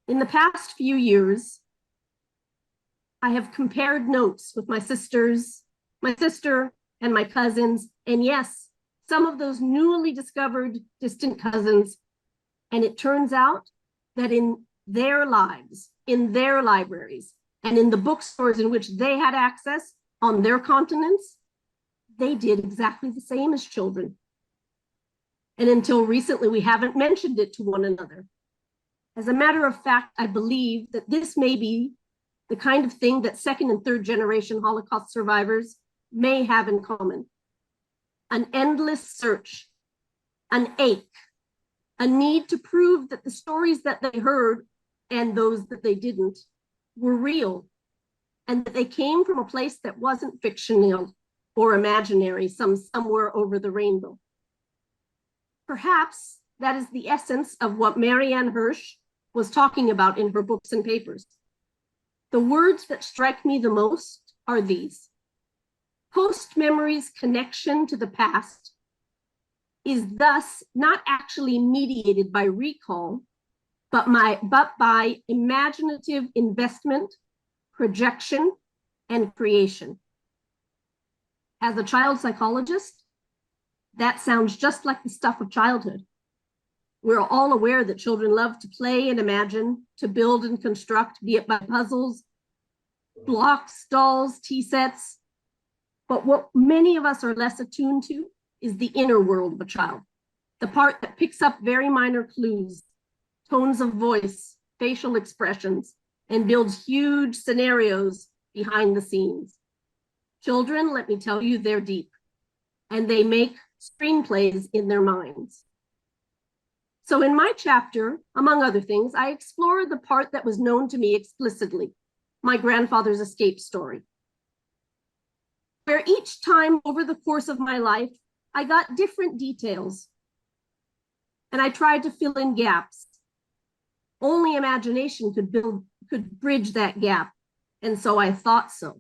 In the past few years, I have compared notes with my sister and my cousins, and yes, some of those newly discovered distant cousins. And it turns out that in their lives, in their libraries, and in the bookstores in which they had access on their continents, they did exactly the same as children. And until recently, we haven't mentioned it to one another. As a matter of fact, I believe that this may be the kind of thing that second and third generation Holocaust survivors may have in common. An endless search, an ache, a need to prove that the stories that they heard and those that they didn't were real, and that they came from a place that wasn't fictional or imaginary, somewhere over the rainbow. Perhaps that is the essence of what Marianne Hirsch was talking about in her books and papers. The words that strike me the most are these: post-memory's connection to the past is thus not actually mediated by recall, but by imaginative investment, projection, and creation. As a child psychologist, that sounds just like the stuff of childhood. We're all aware that children love to play and imagine, to build and construct, be it by puzzles, blocks, dolls, tea sets. But what many of us are less attuned to is the inner world of a child, the part that picks up very minor clues, tones of voice, facial expressions, and builds huge scenarios behind the scenes. Children, let me tell you, they're deep, and they make screenplays in their minds. So in my chapter, among other things, I explore the part that was known to me explicitly, my grandfather's escape story, where each time over the course of my life, I got different details, and I tried to fill in gaps. Only imagination could bridge that gap, and so I thought so,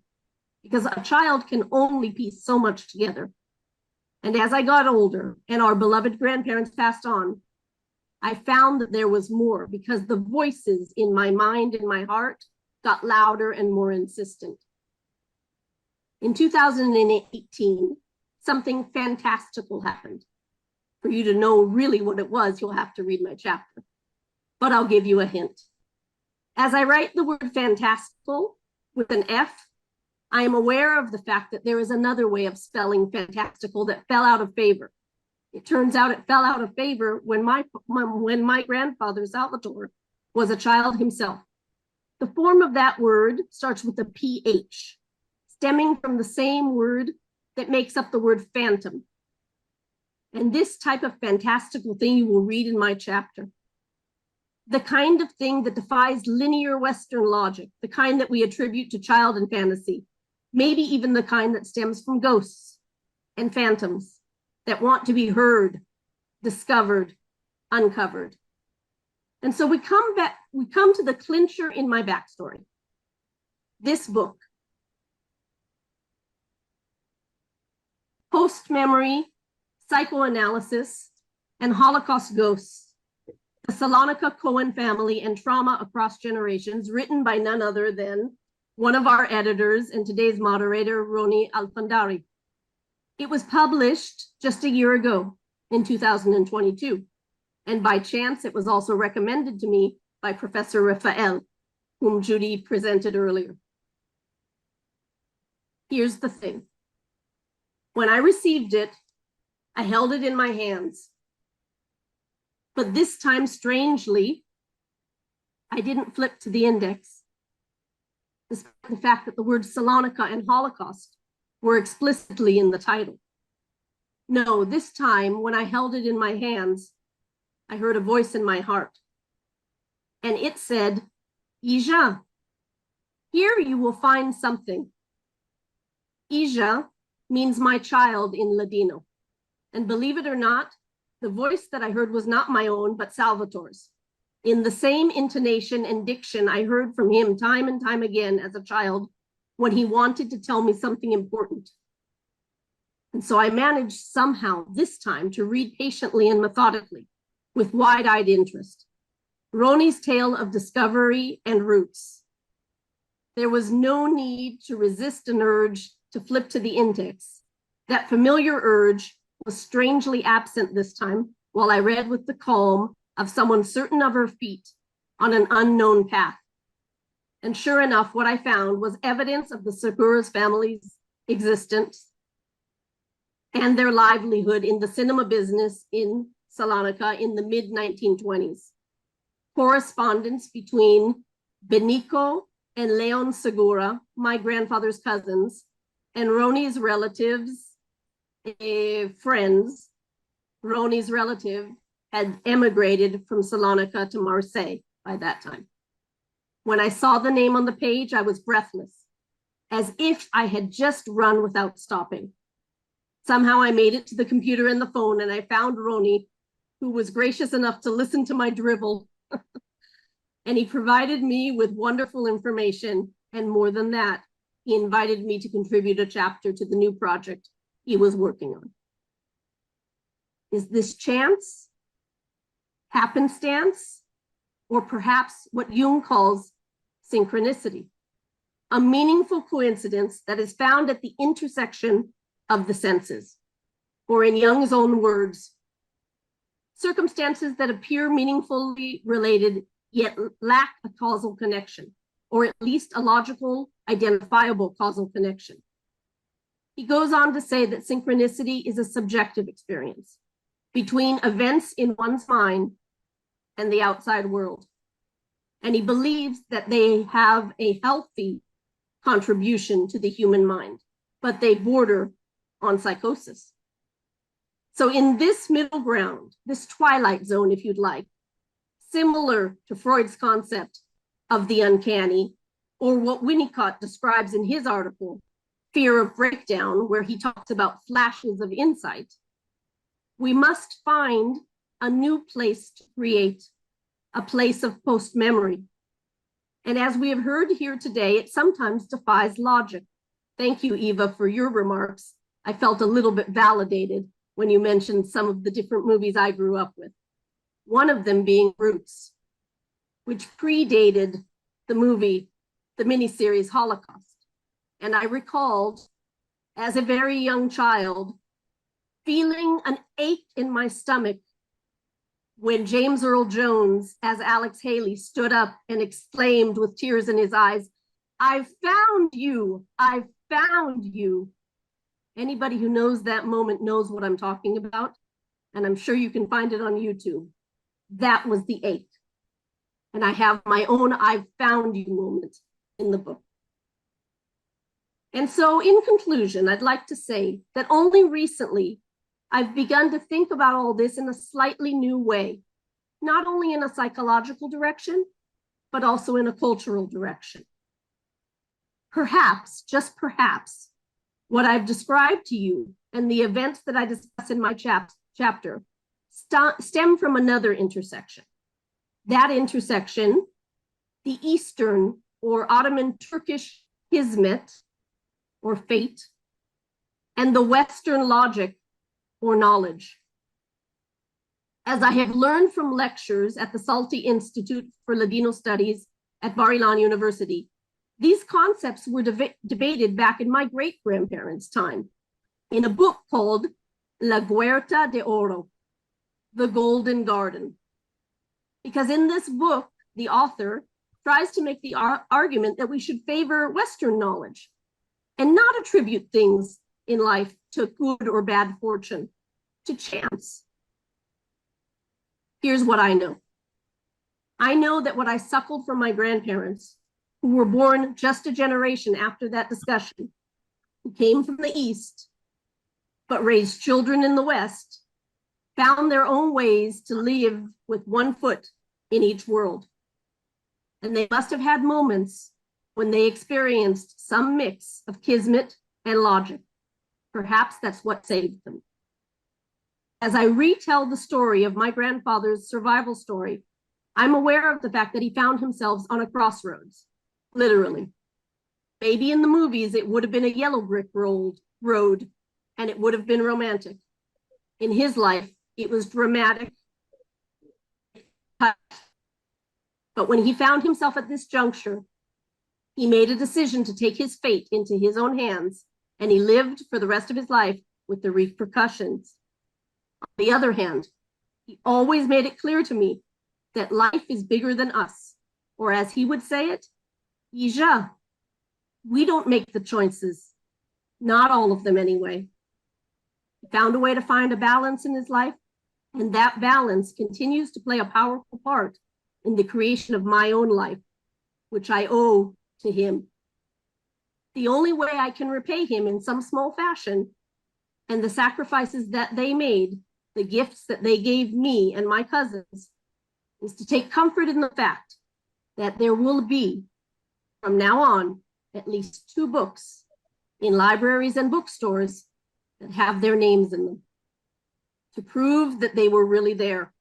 because a child can only piece so much together. And as I got older and our beloved grandparents passed on, I found that there was more, because the voices in my mind and my heart got louder and more insistent. In 2018, something fantastical happened. For you to know really what it was, you'll have to read my chapter, but I'll give you a hint. As I write the word fantastical with an F, I am aware of the fact that there is another way of spelling fantastical that fell out of favor. It turns out it fell out of favor when my grandfather, Salvatore, was a child himself. The form of that word starts with a PH, stemming from the same word that makes up the word phantom. And this type of fantastical thing you will read in my chapter. The kind of thing that defies linear Western logic, the kind that we attribute to child and fantasy, maybe even the kind that stems from ghosts and phantoms that want to be heard, discovered, uncovered. And so we come to the clincher in my backstory. This book, Postmemory, Psychoanalysis, and Holocaust Ghosts, the Salonika Cohen family and trauma across generations, written by none other than one of our editors and today's moderator, Roni Alfandari. It was published just a year ago in 2022. And by chance, it was also recommended to me by Professor Raphael, whom Judy presented earlier. Here's the thing. When I received it, I held it in my hands. But this time, strangely, I didn't flip to the index, despite the fact that the words Salonika and Holocaust were explicitly in the title. No, this time, when I held it in my hands, I heard a voice in my heart. And it said, Ija, here you will find something. Ija means my child in Ladino. And believe it or not, the voice that I heard was not my own, but Salvatore's. In the same intonation and diction I heard from him time and time again as a child when he wanted to tell me something important. And so I managed somehow this time to read patiently and methodically with wide-eyed interest. Roni's tale of discovery and roots. There was no need to resist an urge to flip to the index. That familiar urge was strangely absent this time while I read with the calm of someone certain of her feet on an unknown path. And sure enough, what I found was evidence of the Segura's family's existence and their livelihood in the cinema business in Salonika in the mid-1920s. Correspondence between Benico and Leon Segura, my grandfather's cousins, and Roni's relatives, friends. Roni's relative had emigrated from Salonika to Marseille by that time. When I saw the name on the page, I was breathless, as if I had just run without stopping. Somehow I made it to the computer and the phone, and I found Roni, who was gracious enough to listen to my drivel. And he provided me with wonderful information. And more than that, he invited me to contribute a chapter to the new project he was working on. Is this chance, happenstance, or perhaps what Jung calls synchronicity? A meaningful coincidence that is found at the intersection of the senses, or in Jung's own words, circumstances that appear meaningfully related yet lack a causal connection, or at least a logical, identifiable causal connection. He goes on to say that synchronicity is a subjective experience between events in one's mind and the outside world. And he believes that they have a healthy contribution to the human mind, but they border on psychosis. So in this middle ground, this twilight zone, if you'd like, similar to Freud's concept of the uncanny, or what Winnicott describes in his article, Fear of Breakdown, where he talks about flashes of insight, we must find a new place to create, a place of post-memory. And as we have heard here today, it sometimes defies logic. Thank you, Eva, for your remarks. I felt a little bit validated when you mentioned some of the different movies I grew up with. One of them being Roots, which predated the movie, the miniseries Holocaust. And I recalled, as a very young child, feeling an ache in my stomach when James Earl Jones, as Alex Haley, stood up and exclaimed with tears in his eyes, "I've found you, I've found you." Anybody who knows that moment knows what I'm talking about, and I'm sure you can find it on YouTube. That was the ache. And I have my own "I've found you" moment in the book. And so in conclusion, I'd like to say that only recently I've begun to think about all this in a slightly new way, not only in a psychological direction, but also in a cultural direction. Perhaps, just perhaps, what I've described to you and the events that I discuss in my chapter stem from another intersection. That intersection, the Eastern or Ottoman Turkish hizmet or fate, and the Western logic or knowledge. As I have learned from lectures at the Salti Institute for Ladino Studies at Bar Ilan University, These concepts were debated back in my great-grandparents' time in a book called La Huerta de Oro, The Golden Garden. Because in this book, the author tries to make the argument that we should favor Western knowledge and not attribute things in life to good or bad fortune, to chance. Here's what I know. I know that what I suckled from my grandparents, who were born just a generation after that discussion, who came from the East, but raised children in the West, found their own ways to live with one foot in each world. And they must have had moments when they experienced some mix of kismet and logic. Perhaps that's what saved them. As I retell the story of my grandfather's survival story, I'm aware of the fact that he found himself on a crossroads, literally. Maybe in the movies, it would have been a yellow brick road, and it would have been romantic. In his life, it was dramatic. But when he found himself at this juncture, he made a decision to take his fate into his own hands, and he lived for the rest of his life with the repercussions. On the other hand, he always made it clear to me that life is bigger than us, or as he would say it, Ija, we don't make the choices, not all of them anyway. He found a way to find a balance in his life, and that balance continues to play a powerful part in the creation of my own life, which I owe to him. The only way I can repay him in some small fashion, and the sacrifices that they made, the gifts that they gave me and my cousins, is to take comfort in the fact that there will be, from now on, at least 2 books in libraries and bookstores that have their names in them, to prove that they were really there.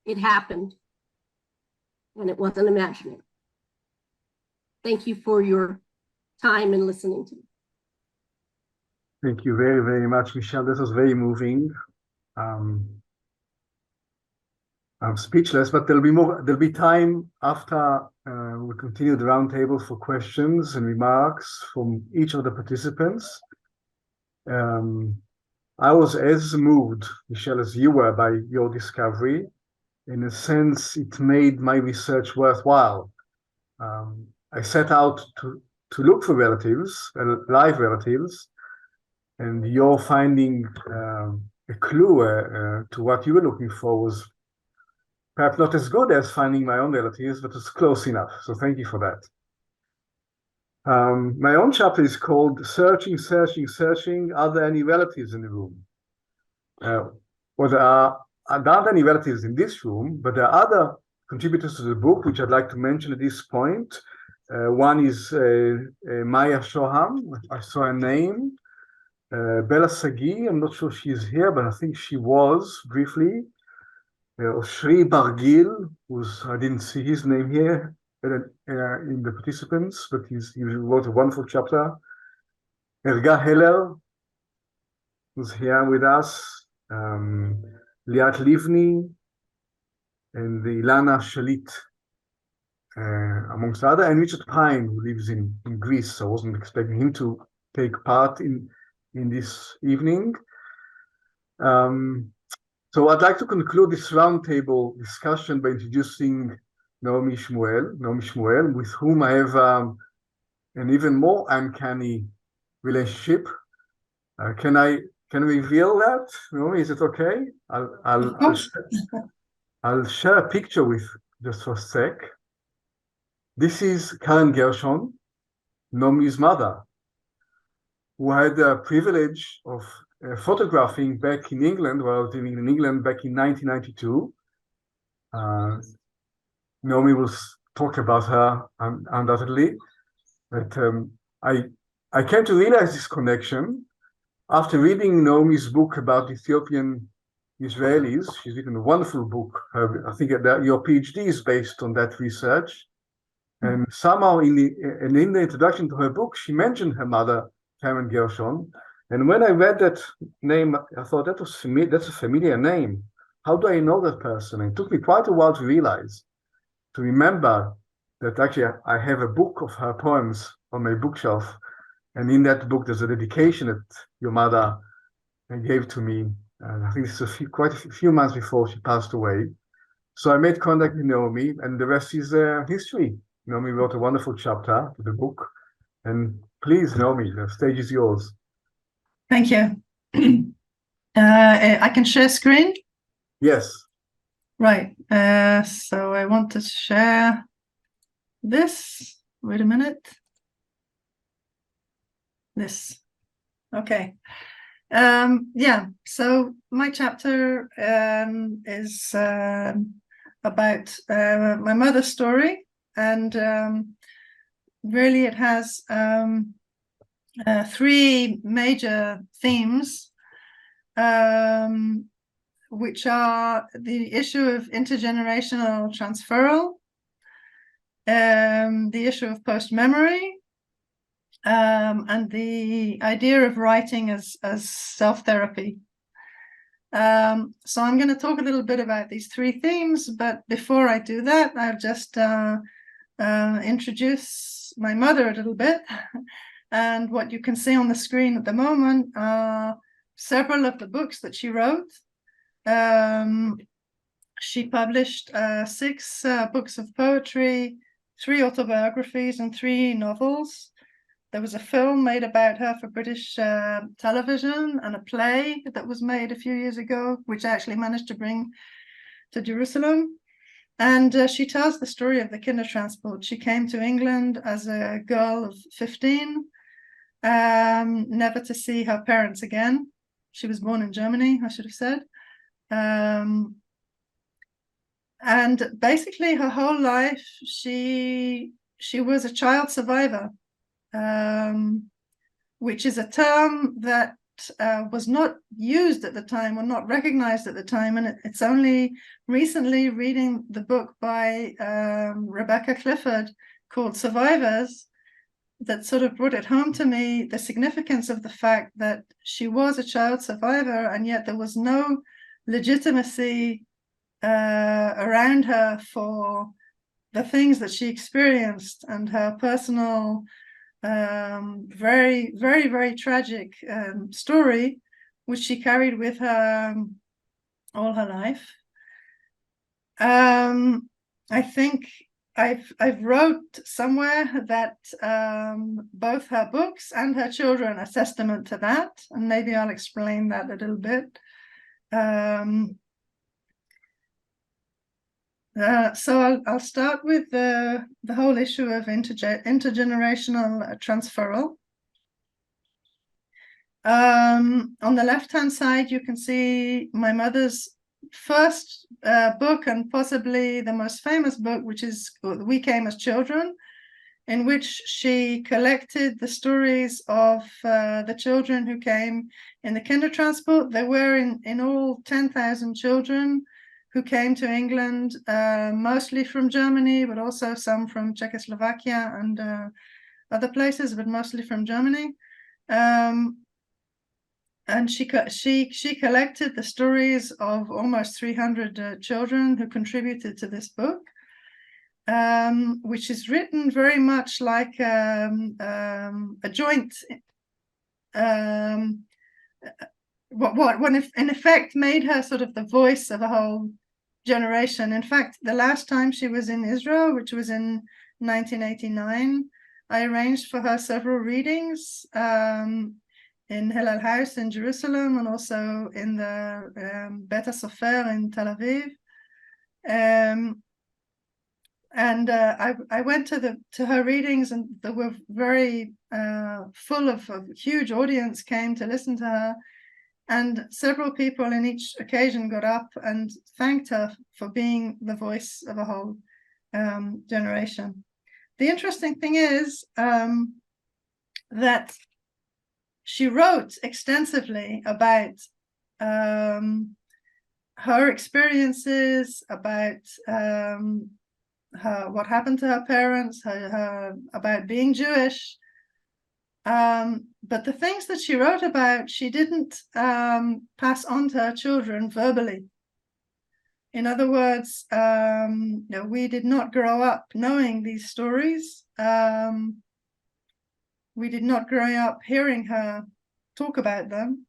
It happened, and it wasn't imaginary. Thank you for your time and listening to me. Thank you very, very much, Michelle. This was very moving. I'm speechless, but there'll be time after we continue the roundtable for questions and remarks from each of the participants. I was as moved, Michelle, as you were by your discovery. In a sense, it made my research worthwhile. I set out to look for relatives, live relatives, and your finding a clue to what you were looking for was perhaps not as good as finding my own relatives, but it's close enough. So thank you for that. My own chapter is called Searching, Searching, Searching. Are there any relatives in the room? Well, there aren't any relatives in this room, but there are other contributors to the book, which I'd like to mention at this point. One is Maya Shoham. I saw her name. Bella Sagi, I'm not sure she's here, but I think she was briefly. Shri Bargil, I didn't see his name here in the participants, but he wrote a wonderful chapter. Erga Heller, who's here with us. Liat Livni, and Ilana Shalit, amongst others, and Richard Pine, who lives in Greece. So I wasn't expecting him to take part in this evening. So I'd like to conclude this roundtable discussion by introducing Naomi Shmuel, with whom I have an even more uncanny relationship. Can I reveal that? Naomi, is it okay? I'll share a picture with just for a sec. This is Karen Gershon, Naomi's mother, who had the privilege of photographing back in England, while I was living in England back in 1992. Naomi will talk about her undoubtedly, but I came to realize this connection after reading Naomi's book about Ethiopian Israelis. She's written a wonderful book. I think that your PhD is based on that research. And somehow in the introduction to her book, she mentioned her mother, Karen Gershon. And when I read that name, I thought that's a familiar name. How do I know that person? And it took me quite a while to remember that actually I have a book of her poems on my bookshelf. And in that book, there's a dedication that your mother gave to me. I think this is quite a few months before she passed away. So I made contact with Naomi, and the rest is history. Naomi wrote a wonderful chapter to the book. And please, Naomi, the stage is yours. Thank you. I can share screen? Yes. Right. So I want to share this. Wait a minute. This. Okay. Yeah, so my chapter is about my mother's story, and really it has three major themes, which are the issue of intergenerational transferal, the issue of post-memory, and the idea of writing as self-therapy. So I'm going to talk a little bit about these three themes, but before I do that, I'll just introduce my mother a little bit. And what you can see on the screen at the moment are several of the books that she wrote. She published 6 books of poetry, 3 autobiographies, and 3 novels. There was a film made about her for British television, and a play that was made a few years ago, which I actually managed to bring to Jerusalem. And she tells the story of the Kindertransport. She came to England as a girl of 15, never to see her parents again. She was born in Germany, I should have said. And basically her whole life, she was a child survivor. Which is a term that was not used at the time or not recognized at the time. And it's only recently reading the book by Rebecca Clifford called Survivors that sort of brought it home to me, the significance of the fact that she was a child survivor, and yet there was no legitimacy around her for the things that she experienced, and her personal very, very, very tragic story, which she carried with her all her life. I think I've wrote somewhere that both her books and her children are testament to that, and maybe I'll explain that a little bit. So I'll start with the whole issue of intergenerational transferal. On the left-hand side, you can see my mother's first book, and possibly the most famous book, which is We Came as Children, in which she collected the stories of the children who came in the Kindertransport. There were in all 10,000 children who came to England, mostly from Germany, but also some from Czechoslovakia and other places, but mostly from Germany. And she collected the stories of almost 300 children who contributed to this book, which is written very much like a joint. What in effect made her sort of the voice of a whole generation. In fact, the last time she was in Israel, which was in 1989, I arranged for her several readings in Hillel House in Jerusalem, and also in the Bet HaSofer in Tel Aviv. I went to her readings, and they were very full of huge audience came to listen to her. And several people in each occasion got up and thanked her for being the voice of a whole generation. The interesting thing is that she wrote extensively about her experiences, about what happened to her parents, about being Jewish. But the things that she wrote about, she didn't pass on to her children verbally. In other words, we did not grow up knowing these stories. We did not grow up hearing her talk about them.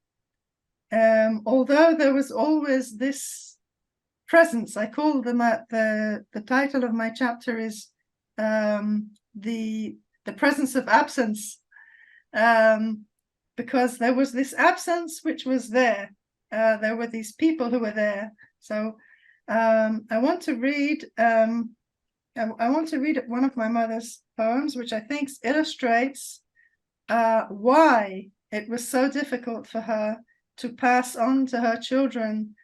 Although there was always this presence. I call them the title of my chapter is the presence of absence, because there was this absence which was there. There were these people who were there. So I want to read one of my mother's poems, which I think illustrates why it was so difficult for her to pass on to her children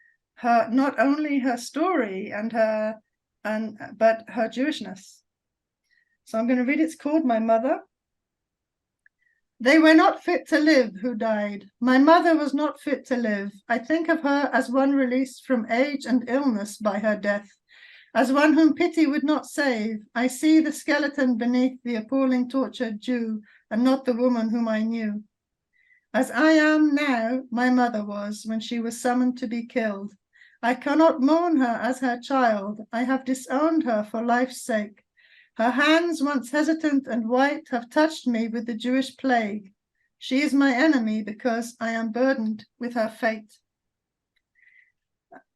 not only her story but her Jewishness. So I'm going to read it. It's called My Mother. They were not fit to live who died. My mother was not fit to live. I think of her as one released from age and illness by her death, as one whom pity would not save. I see the skeleton beneath the appalling tortured Jew, and not the woman whom I knew. As I am now, my mother was when she was summoned to be killed. I cannot mourn her as her child. I have disowned her for life's sake. Her hands, once hesitant and white, have touched me with the Jewish plague. She is my enemy because I am burdened with her fate.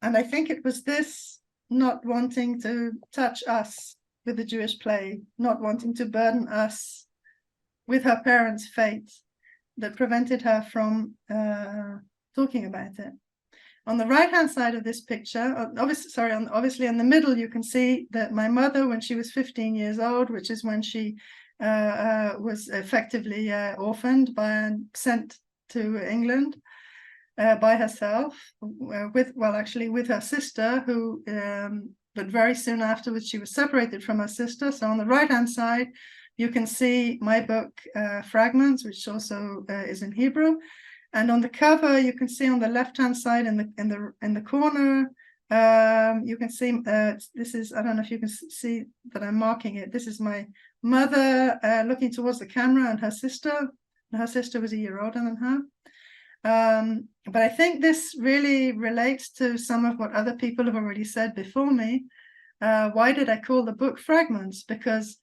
And I think it was this not wanting to touch us with the Jewish plague, not wanting to burden us with her parents' fate, that prevented her from talking about it. On the right-hand side of this picture, obviously in the middle, you can see that my mother, when she was 15 years old, which is when she was effectively orphaned and sent to England by herself, with her sister, who, but very soon afterwards, she was separated from her sister. So on the right-hand side, you can see my book, Fragments, which also is in Hebrew. And on the cover, you can see on the left-hand side in the corner, you can see this is, I don't know if you can see that I'm marking it. This is my mother looking towards the camera, and her sister. Her sister was a year older than her. But I think this really relates to some of what other people have already said before me. Why did I call the book Fragments? Because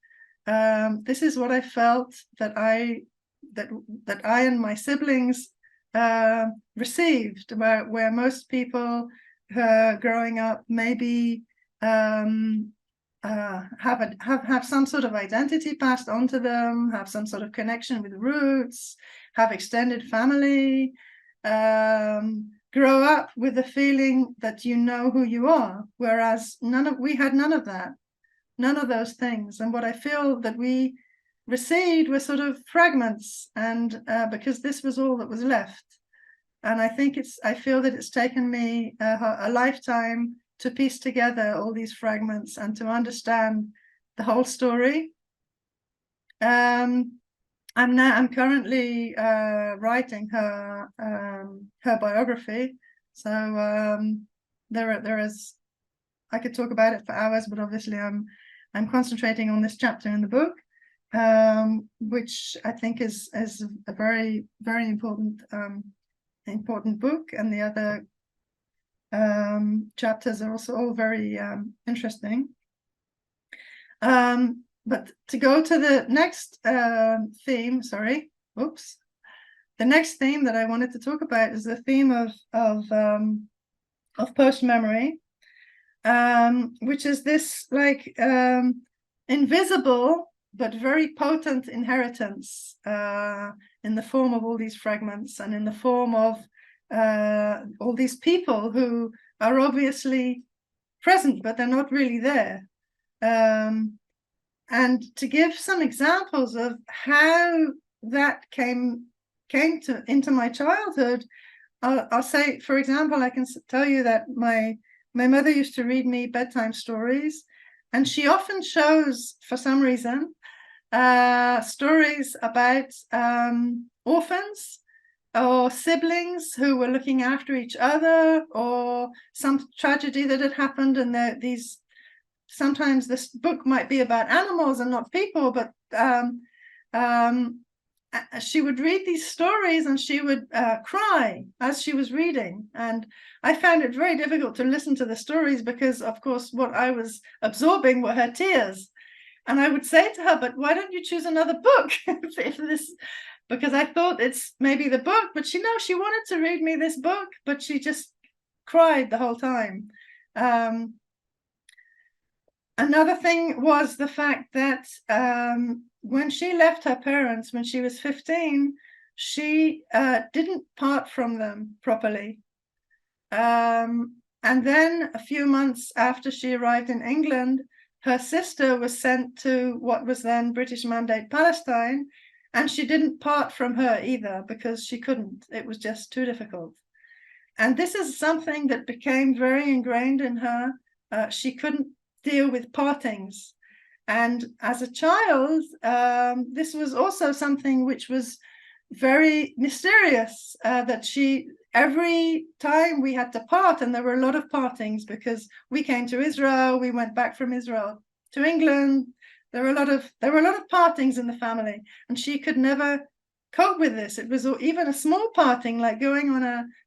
this is what I felt that I and my siblings received, where most people growing up maybe have some sort of identity passed on to them, have some sort of connection with roots, have extended family, grow up with the feeling that you know who you are, whereas we had none of that, none of those things. And what I feel that we received were sort of fragments, and because this was all that was left. And I feel that it's taken me a lifetime to piece together all these fragments and to understand the whole story. I'm currently writing her biography, so there is, I could talk about it for hours, but obviously I'm concentrating on this chapter in the book, which I think is a very, very important book, and the other chapters are also all very interesting. But to go to the next theme, the next theme that I wanted to talk about is the theme of post-memory, which is this like invisible but very potent inheritance in the form of all these fragments, and in the form of all these people who are obviously present, but they're not really there. And to give some examples of how that came into my childhood, I'll say, for example, I can tell you that my mother used to read me bedtime stories, and she often shows, for some reason, stories about orphans or siblings who were looking after each other, or some tragedy that had happened, and sometimes this book might be about animals and not people, but she would read these stories and she would cry as she was reading. And I found it very difficult to listen to the stories because, of course, what I was absorbing were her tears. And I would say to her, but why don't you choose another book if this, because I thought it's maybe the book, but she wanted to read me this book, but she just cried the whole time. Another thing was the fact that when she left her parents when she was 15, she didn't part from them properly. And then a few months after she arrived in England, her sister was sent to what was then British Mandate Palestine, and she didn't part from her either because she couldn't. It was just too difficult. And this is something that became very ingrained in her. She couldn't deal with partings. And as a child, this was also something which was very mysterious, that every time we had to part, and there were a lot of partings because we came to Israel, we went back from Israel to England. There were a lot of partings in the family, and she could never cope with this. It was even a small parting, like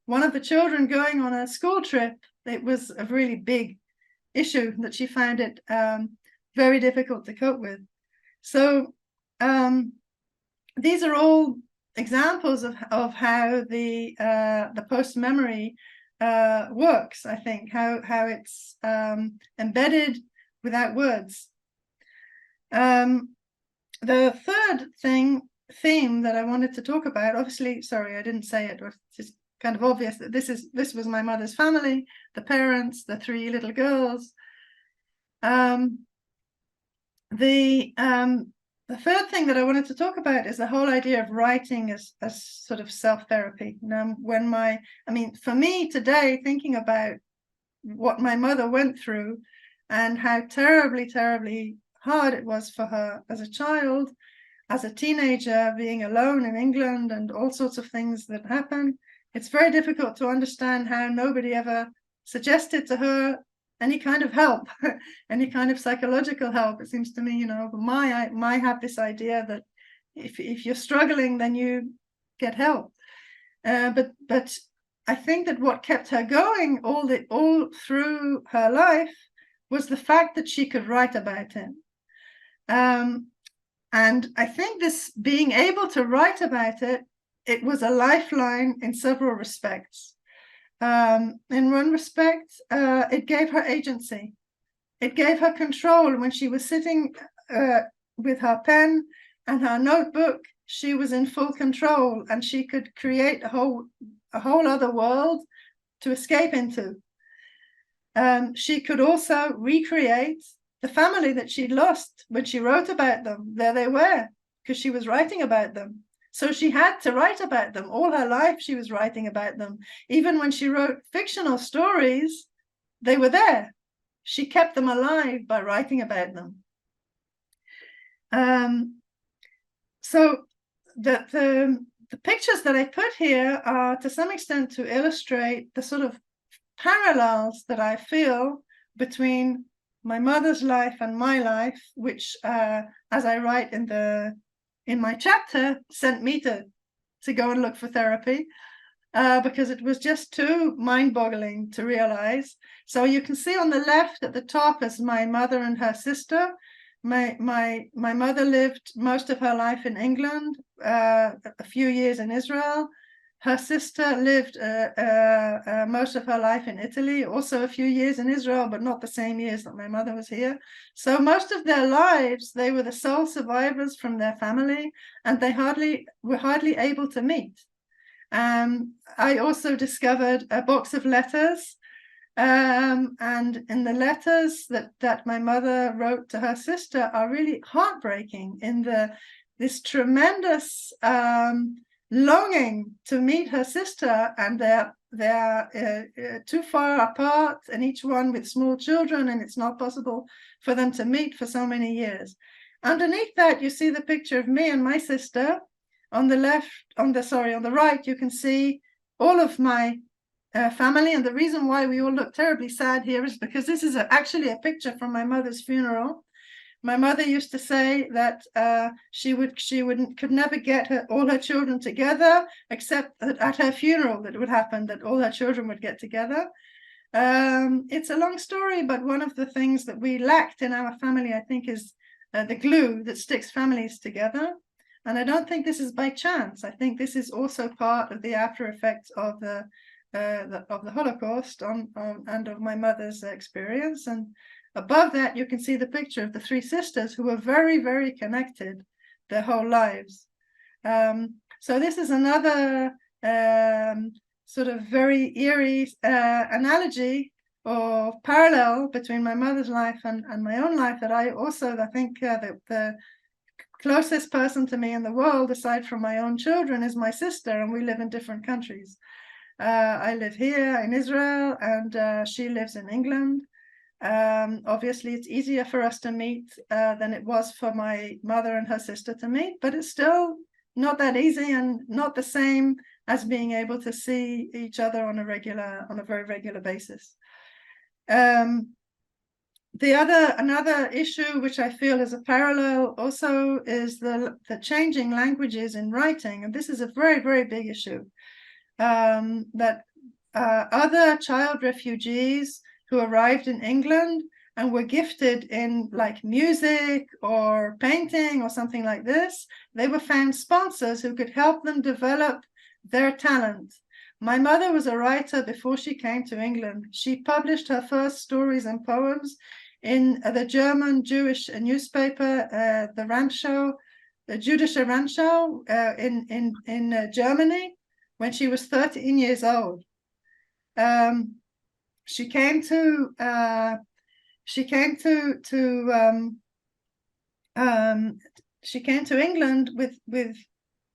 one of the children going on a school trip. It was a really big issue that she found it very difficult to cope with. So these are all examples of how the post-memory works, I think, how it's embedded without words. The third theme that I wanted to talk about, obviously, sorry, I didn't say it, but it's just kind of obvious that this was my mother's family, the parents, the 3 little girls. The third thing that I wanted to talk about is the whole idea of writing as sort of self-therapy. Now, for me today, thinking about what my mother went through and how terribly, terribly hard it was for her as a child, as a teenager, being alone in England and all sorts of things that happened, it's very difficult to understand how nobody ever suggested to her any kind of help, any kind of psychological help. It seems to me, I have this idea that if you're struggling, then you get help. But I think that what kept her going all through her life was the fact that she could write about it. And I think this being able to write about it, it was a lifeline in several respects. In one respect, it gave her agency. It gave her control. When she was sitting with her pen and her notebook, she was in full control, and she could create a whole other world to escape into. She could also recreate the family that she'd lost when she wrote about them. There they were, because she was writing about them. So she had to write about them. All her life she was writing about them. Even when she wrote fictional stories, they were there. She kept them alive by writing about them. So the pictures that I put here are to some extent to illustrate the sort of parallels that I feel between my mother's life and my life, which, as I write in my chapter, sent me to go and look for therapy, because it was just too mind-boggling to realize. So you can see on the left at the top is my mother and her sister. My mother lived most of her life in England, a few years in Israel. Her sister lived most of her life in Italy, also a few years in Israel, but not the same years that my mother was here. So most of their lives, they were the sole survivors from their family, and they were hardly able to meet. I also discovered a box of letters, and in the letters that my mother wrote to her sister are really heartbreaking in this tremendous longing to meet her sister, and they're too far apart, and each one with small children, and it's not possible for them to meet for so many years. Underneath that, you see the picture of me and my sister. On the right, you can see all of my family, and the reason why we all look terribly sad here is because this is actually a picture from my mother's funeral. My mother used to say that could never get all her children together, except that at her funeral that would happen, that all her children would get together. It's a long story, but one of the things that we lacked in our family, I think, is the glue that sticks families together. And I don't think this is by chance. I think this is also part of the after effects of the Holocaust and of my mother's experience. And above that, you can see the picture of the three sisters who were very, very connected their whole lives. So this is another sort of very eerie analogy or parallel between my mother's life and my own life, that I think the closest person to me in the world, aside from my own children, is my sister, and we live in different countries. I live here in Israel, and she lives in England. Obviously, it's easier for us to meet than it was for my mother and her sister to meet, but it's still not that easy and not the same as being able to see each other on a very regular basis. Another issue which I feel is a parallel also is the changing languages in writing, and this is a very, very big issue. That other child refugees who arrived in England and were gifted in like music or painting or something like this, they were found sponsors who could help them develop their talent. My mother was a writer before she came to England. She published her first stories and poems in the German Jewish newspaper, the Jüdische Rundschau in Germany, when she was 13 years old. She came to England with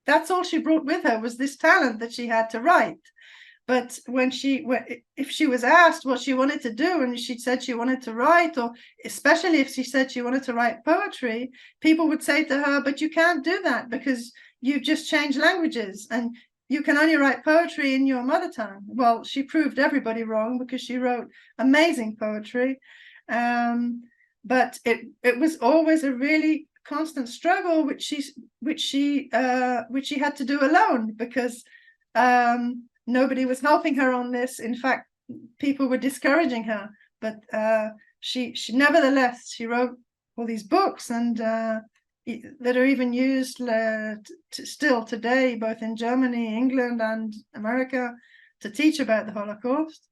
that's all she brought with her, was this talent that she had to write. But if she was asked what she wanted to do, and she said she wanted to write, or especially if she said she wanted to write poetry, people would say to her, but you can't do that because you've just changed languages and you can only write poetry in your mother tongue. Well, she proved everybody wrong because she wrote amazing poetry. But it was always a really constant struggle, which she had to do alone, because nobody was helping her on this. In fact, people were discouraging her, but she nevertheless, she wrote all these books, and that are even used still today, both in Germany, England, and America, to teach about the Holocaust.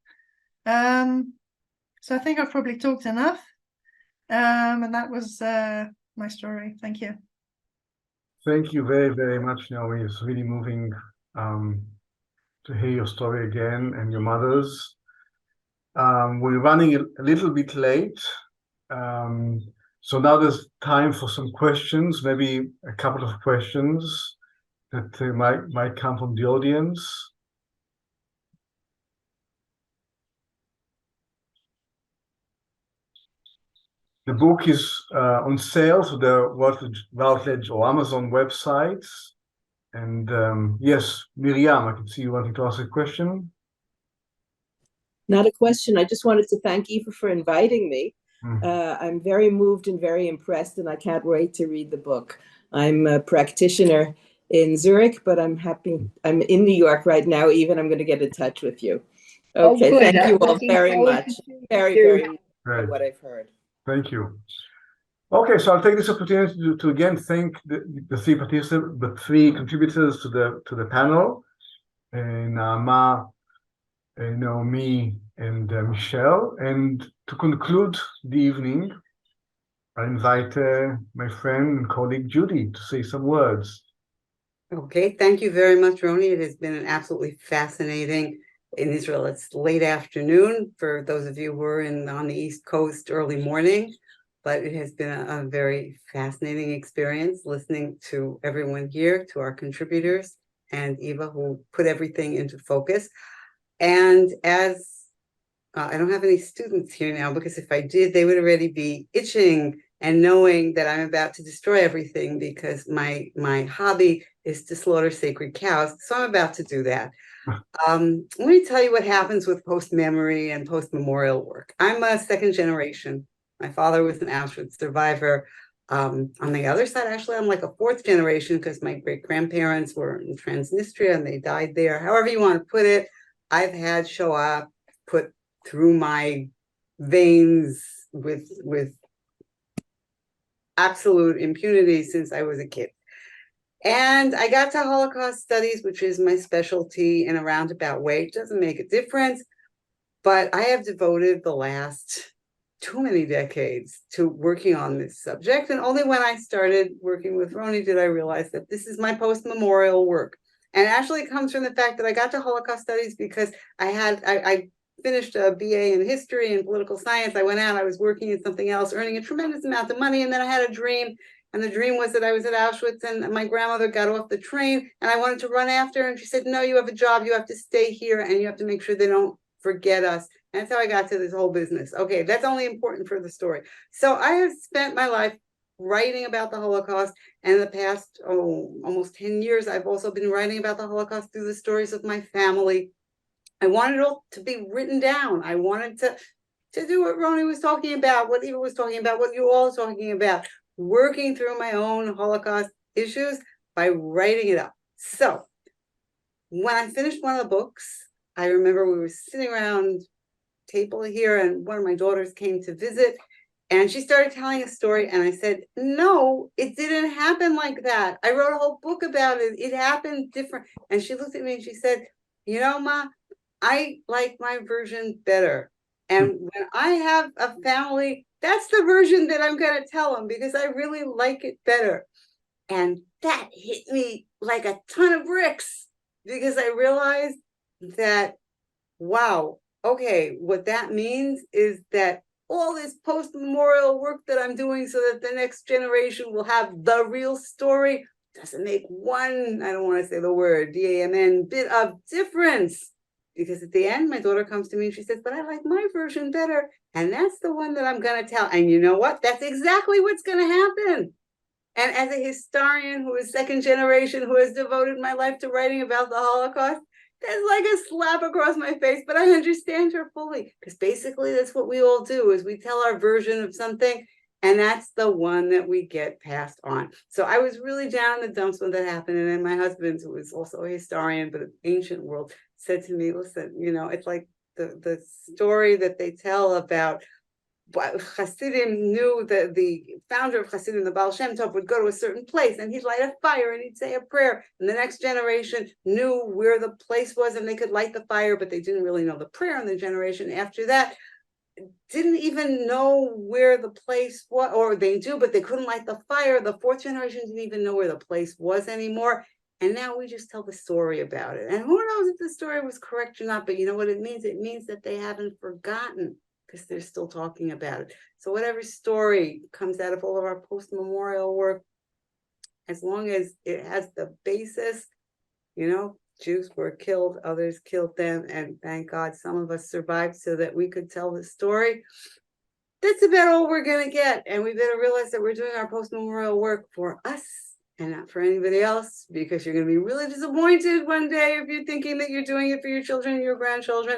So I think I've probably talked enough, and that was my story. Thank you. Thank you very, very much, Naomi. It's really moving to hear your story again and your mother's. We're running a little bit late. So now there's time for some questions, maybe a couple of questions that might come from the audience. The book is on sale to the Routledge or Amazon websites. And yes, Miriam, I can see you wanting to ask a question. Not a question. I just wanted to thank Eva for inviting me. I'm very moved and very impressed, and I can't wait to read the book. I'm a practitioner in Zurich, but I'm happy. I'm in New York right now. Even I'm going to get in touch with you. Okay, good. thank you all Looking very forward much. to seeing Very, you. very Great. what I've heard. Thank you. Okay, so I'll take this opportunity to again thank the three participants, the three contributors to the panel, Naama, Naomi, and Michelle. And to conclude the evening, I invite my friend and colleague Judy to say some words. Okay, thank you very much, Roni. It has been an absolutely fascinating. In Israel, it's late afternoon for those of you who are on the East Coast, early morning. But it has been a very fascinating experience listening to everyone here, to our contributors, and Eva, who put everything into focus. And as I don't have any students here now, because if I did, they would already be itching and knowing that I'm about to destroy everything, because my hobby is to slaughter sacred cows. So I'm about to do that. Let me tell you what happens with post-memory and post-memorial work. I'm a second generation. My father was an Auschwitz survivor. On the other side, actually, I'm like a fourth generation because my great-grandparents were in Transnistria and they died there. However you want to put it, I've had Shoah put through my veins with absolute impunity since I was a kid. And I got to Holocaust studies, which is my specialty in a roundabout way. It doesn't make a difference, but I have devoted the last too many decades to working on this subject. And only when I started working with Roni did I realize that this is my post-memorial work. And actually it comes from the fact that I got to Holocaust studies because I finished a BA in history and political science. I went out, I was working at something else, earning a tremendous amount of money. And then I had a dream. And the dream was that I was at Auschwitz and my grandmother got off the train and I wanted to run after her. And she said, no, you have a job. You have to stay here and you have to make sure they don't forget us. And that's how I got to this whole business. Okay, that's only important for the story. So I have spent my life writing about the Holocaust. And in the past, almost 10 years, I've also been writing about the Holocaust through the stories of my family. I wanted it all to be written down. I wanted to do what Roni was talking about, what Eva was talking about, what you all are talking about, working through my own Holocaust issues by writing it up. So when I finished one of the books, I remember we were sitting around table here and one of my daughters came to visit and she started telling a story and I said, no, it didn't happen like that. I wrote a whole book about it. It happened different. And she looked at me and she said, you know, Ma, I like my version better. And when I have a family, that's the version that I'm going to tell them because I really like it better. And that hit me like a ton of bricks because I realized that, wow, okay, what that means is that all this post-memorial work that I'm doing so that the next generation will have the real story doesn't make one, I don't want to say the word, D-A-M-N, bit of difference. Because at the end, my daughter comes to me and she says, but I like my version better. And that's the one that I'm going to tell. And you know what? That's exactly what's going to happen. And as a historian who is second generation, who has devoted my life to writing about the Holocaust, that's like a slap across my face, but I understand her fully. Because basically that's what we all do, is we tell our version of something, and that's the one that we get passed on. So I was really down in the dumps when that happened. And then my husband, who is also a historian, but an ancient world, said to me, listen, you know, it's like the story that they tell about Hasidim knew that the founder of Hasidim, the Baal Shem Tov, would go to a certain place and he'd light a fire and he'd say a prayer. And the next generation knew where the place was and they could light the fire, but they didn't really know the prayer. And the generation after that didn't even know where the place was, or they do, but they couldn't light the fire. The fourth generation didn't even know where the place was anymore. And now we just tell the story about it. And who knows if the story was correct or not, but you know what it means? It means that they haven't forgotten because they're still talking about it. So whatever story comes out of all of our post-memorial work, as long as it has the basis, you know, Jews were killed, others killed them, and thank God some of us survived so that we could tell the story. That's about all we're going to get. And we better realize that we're doing our post-memorial work for us and not for anybody else, because you're going to be really disappointed one day if you're thinking that you're doing it for your children and your grandchildren.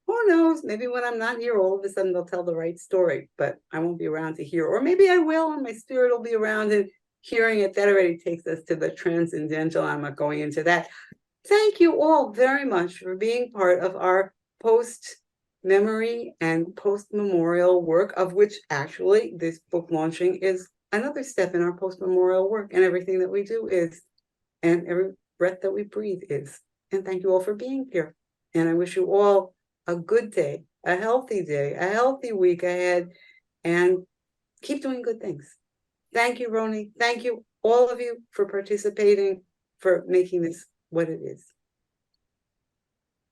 Who knows? Maybe when I'm not here, all of a sudden they'll tell the right story, but I won't be around to hear. Or maybe I will, and my spirit will be around and hearing it. That already takes us to the transcendental. I'm not going into that. Thank you all very much for being part of our post-memory and post-memorial work, of which actually this book launching is another step in our post-memorial work, and everything that we do is, and every breath that we breathe is. And thank you all for being here. And I wish you all a good day, a healthy week ahead, and keep doing good things. Thank you, Roni. Thank you, all of you, for participating, for making this what it is.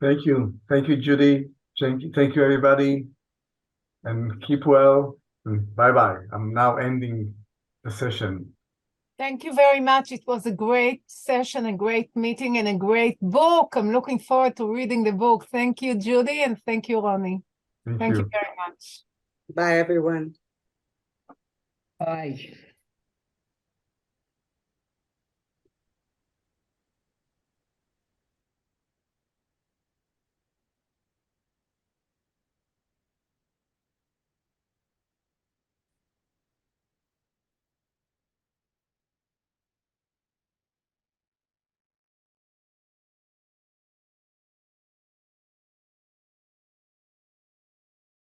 Thank you. Thank you, Judy. Thank you, everybody. And keep well. And bye-bye. I'm now ending the session. Thank you very much. It was a great session, a great meeting, and a great book. I'm looking forward to reading the book. Thank you, Judy, and thank you, Roni. Thank you very much. Bye, everyone. Bye.